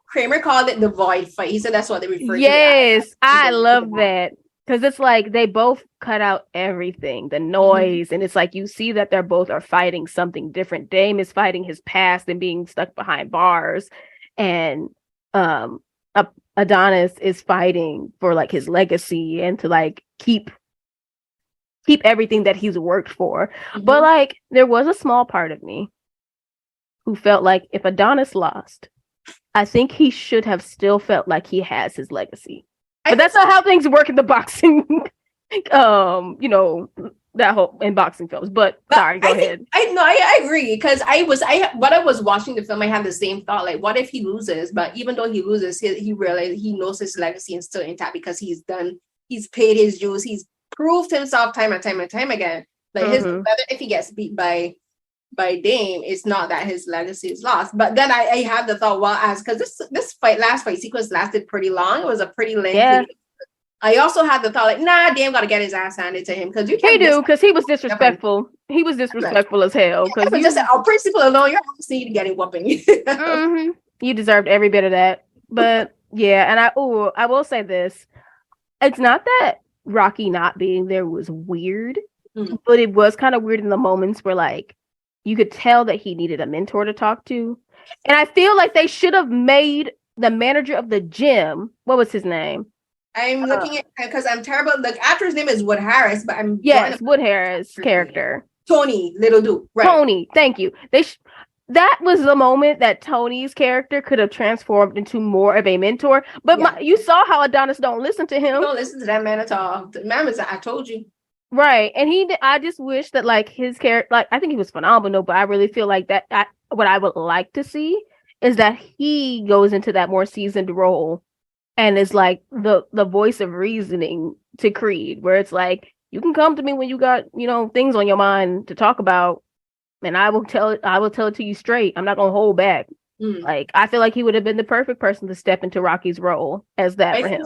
Kramer called it the void fight. He said that's what they refer to. Yes, I love that. Because it's like they both cut out everything, the noise, and it's like you see that they're both are fighting something different. Dame is fighting his past and being stuck behind bars, and Adonis is fighting for like his legacy and to like keep everything that he's worked for. But like there was a small part of me who felt like if Adonis lost, I think he should have still felt like he has his legacy. But that's not how things work in the boxing, that whole in boxing films. But sorry, go ahead. I agree, because I was watching the film, I had the same thought. Like, what if he loses? But even though he loses, he realized he knows his legacy is still intact because he's paid his dues, he's proved himself time and time and time again. Like whether if he gets beat by Dame, it's not that his legacy is lost. But then I had the thought, well, because this last fight sequence lasted pretty long. It was a pretty lengthy. Yeah. I also had the thought, like, nah, Dame got to get his ass handed to him, because you can't. Because he was disrespectful. He was disrespectful as hell. Because just our principle alone, you're obviously getting whooping. You deserved every bit of that. But Yeah, and I will say this. It's not that Rocky not being there was weird, but it was kind of weird in the moments where like you could tell that he needed a mentor to talk to. And I feel like they should have made the manager of the gym, what was his name? I'm looking at because I'm terrible. The actor's name is Wood Harris, but I'm yes, Wood Harris character. Tony Little Duke. Right. Tony, thank you. That was the moment that Tony's character could have transformed into more of a mentor. But you saw how Adonis don't listen to him. He don't listen to that man at all. The man was, I told you. Right. And I just wish that like his character, like I think he was phenomenal, but I really feel like what I would like to see is that he goes into that more seasoned role and is like the voice of reasoning to Creed, where it's like, you can come to me when you got, things on your mind to talk about, and I will tell it to you straight. I'm not gonna hold back. Like, I feel like he would have been the perfect person to step into Rocky's role as that for him.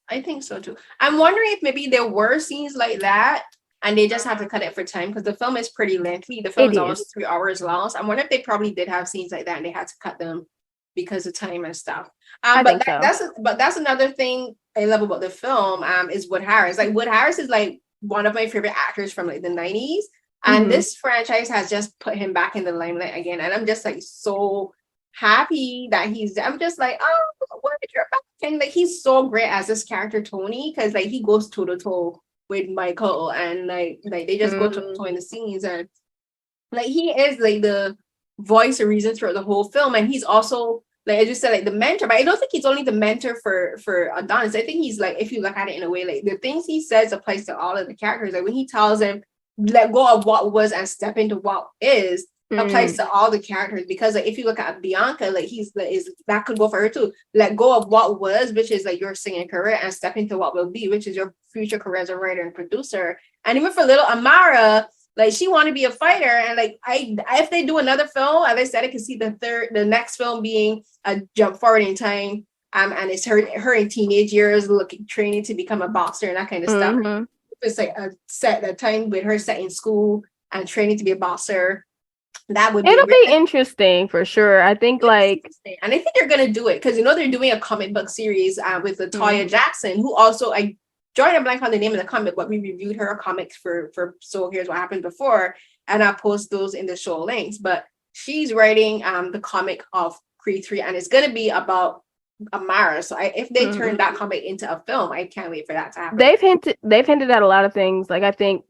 I think so too. I'm wondering if maybe there were scenes like that and they just have to cut it for time, because the film is pretty lengthy. The film is almost 3 hours long. So I wonder if they probably did have scenes like that and they had to cut them because of time and stuff. That's another thing I love about the film is Wood Harris. Like, Wood Harris is like one of my favorite actors from like the 90s. And this franchise has just put him back in the limelight again. And I'm just like so happy that I'm just like, oh, what, you're back. And like, he's so great as this character Tony, because like he goes toe to toe with Michael, and like they just go toe to toe in the scenes, and like he is like the voice of reason throughout the whole film. And he's also, like I just said, like the mentor, but I don't think he's only the mentor for Adonis. I think he's like, if you look at it in a way, like the things he says applies to all of the characters. Like when he tells him let go of what was and step into what is, applies to all the characters. Because like if you look at Bianca, like that could go for her too. Let go of what was, which is like your singing career, and step into what will be, which is your future career as a writer and producer. And even for little Amara, like she want to be a fighter, and like if they do another film, as I said, I can see the next film being a jump forward in time, and it's her in teenage years training to become a boxer and that kind of stuff. It's like a time with her set in school and training to be a boxer. It'll be interesting for sure. I think and I think they're gonna do it because they're doing a comic book series with Latoya Jackson, who also I drawing a blank on the name of the comic, but we reviewed her comics for So Here's What Happened Before, and I'll post those in the show links. But she's writing the comic of Creed 3, and it's gonna be about Amara. So if they turn that comic into a film, I can't wait for that to happen. They've hinted at a lot of things. Like I think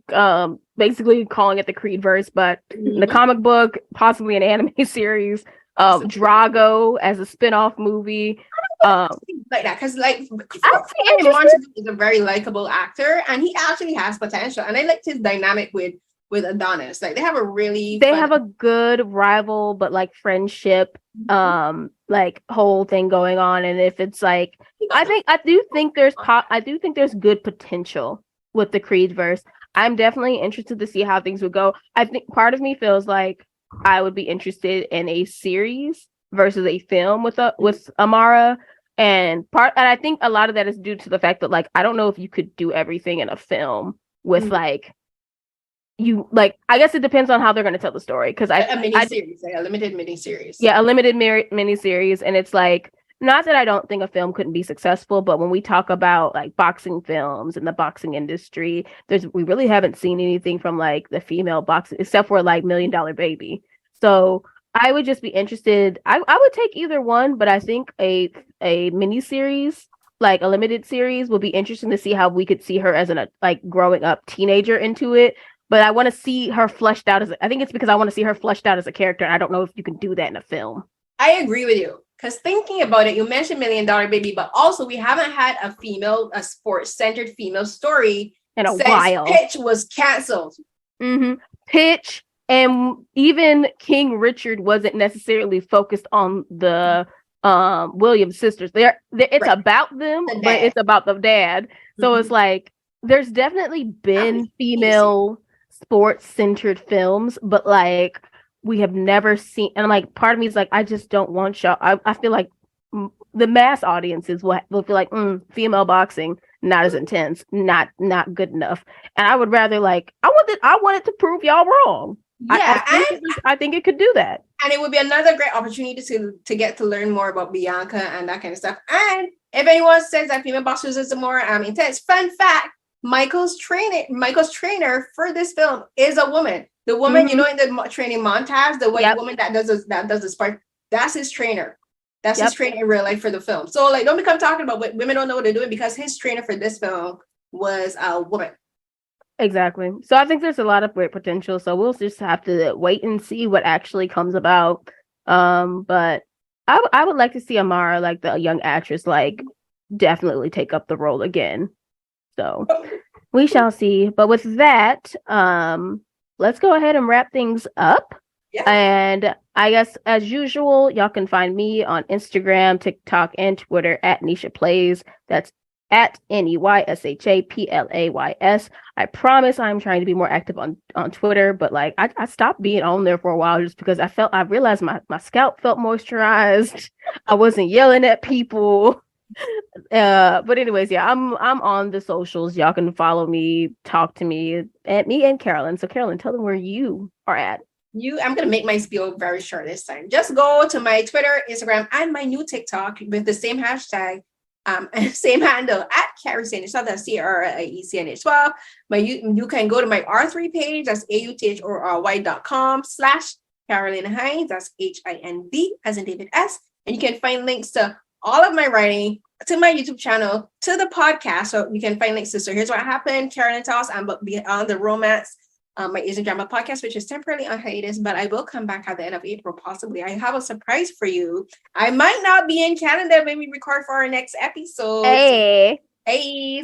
basically calling it the Creed verse, but the comic book, possibly an anime series, Drago as a spin-off movie. Like that, because like Martin is a very likable actor, and he actually has potential, and I liked his dynamic with Adonis. Like they have a good rival but like friendship like whole thing going on. And if it's like I do think there's good potential with the Creed verse. I'm definitely interested to see how things would go. I think part of me feels like I would be interested in a series versus a film with Amara, and I think a lot of that is due to the fact that like I don't know if you could do everything in a film with I guess it depends on how they're going to tell the story, because a limited miniseries. Yeah, a limited miniseries, and it's like, not that I don't think a film couldn't be successful, but when we talk about like boxing films and the boxing industry, we really haven't seen anything from like the female boxing except for like $1 Million Baby. So I would just be interested. I would take either one, but I think a miniseries, like a limited series, would be interesting to see how we could see her as a growing up teenager into it. But I want to see her fleshed out I think it's because I want to see her fleshed out as a character. And I don't know if you can do that in a film. I agree with you. Because thinking about it, you mentioned $1 Million Baby, but also we haven't had a sports-centered female story in a while. Pitch was canceled. Pitch, and even King Richard wasn't necessarily focused on the Williams sisters. It's about them, but it's about the dad. So it's like there's definitely been female sports-centered films, but like we have never seen, and like part of me is like, I just don't want y'all. I feel like the mass audiences will feel like female boxing not as intense, not good enough, and I would rather like I wanted to prove y'all wrong. Yeah, I think it could do that, and it would be another great opportunity to get to learn more about Bianca and that kind of stuff. And If anyone says that female boxers is more intense, fun fact: Michael's trainer for this film is a woman. The woman, you know, in the training montage, the white woman that does the spark, that's his trainer. That's his trainer in real life for the film. So like, don't become talking about what women don't know what they're doing, because his trainer for this film was a woman. Exactly. So I think there's a lot of great potential. So we'll just have to wait and see what actually comes about. But I would like to see Amara, like the young actress, like definitely take up the role again. So we shall see. But with that, let's go ahead and wrap things up. Yeah. And I guess as usual, y'all can find me on Instagram, TikTok, and Twitter at Neysha Plays. That's at NEYSHAPLAYS. I promise I'm trying to be more active on Twitter, but like I stopped being on there for a while just because I realized my scalp felt moisturized. I wasn't yelling at people. But anyways, yeah, I'm on the socials. Y'all can follow me, talk to me, and Carolyn. So Carolyn, tell them where you are at. I'm gonna make my spiel very short this time. Just go to my Twitter, Instagram, and my new TikTok with the same hashtag, same handle at CarrieCNH. So that's CRIECNH. Well, you can go to my R3 page. That's AUTHORY.com/Carolyn Hines. That's HIND as in David S. And you can find links to all of my writing, to my YouTube channel, to the podcast. So you can find links to So Here's What Happened, Carolyn Talks, and Beyond the Romance. My Asian Drama podcast, which is temporarily on hiatus, but I will come back at the end of April, possibly. I have a surprise for you. I might not be in Canada when we record for our next episode. Hey,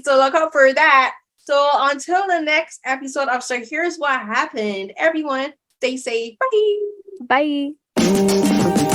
so look out for that. So until the next episode of So Here's What Happened, everyone, stay safe. Bye. Bye.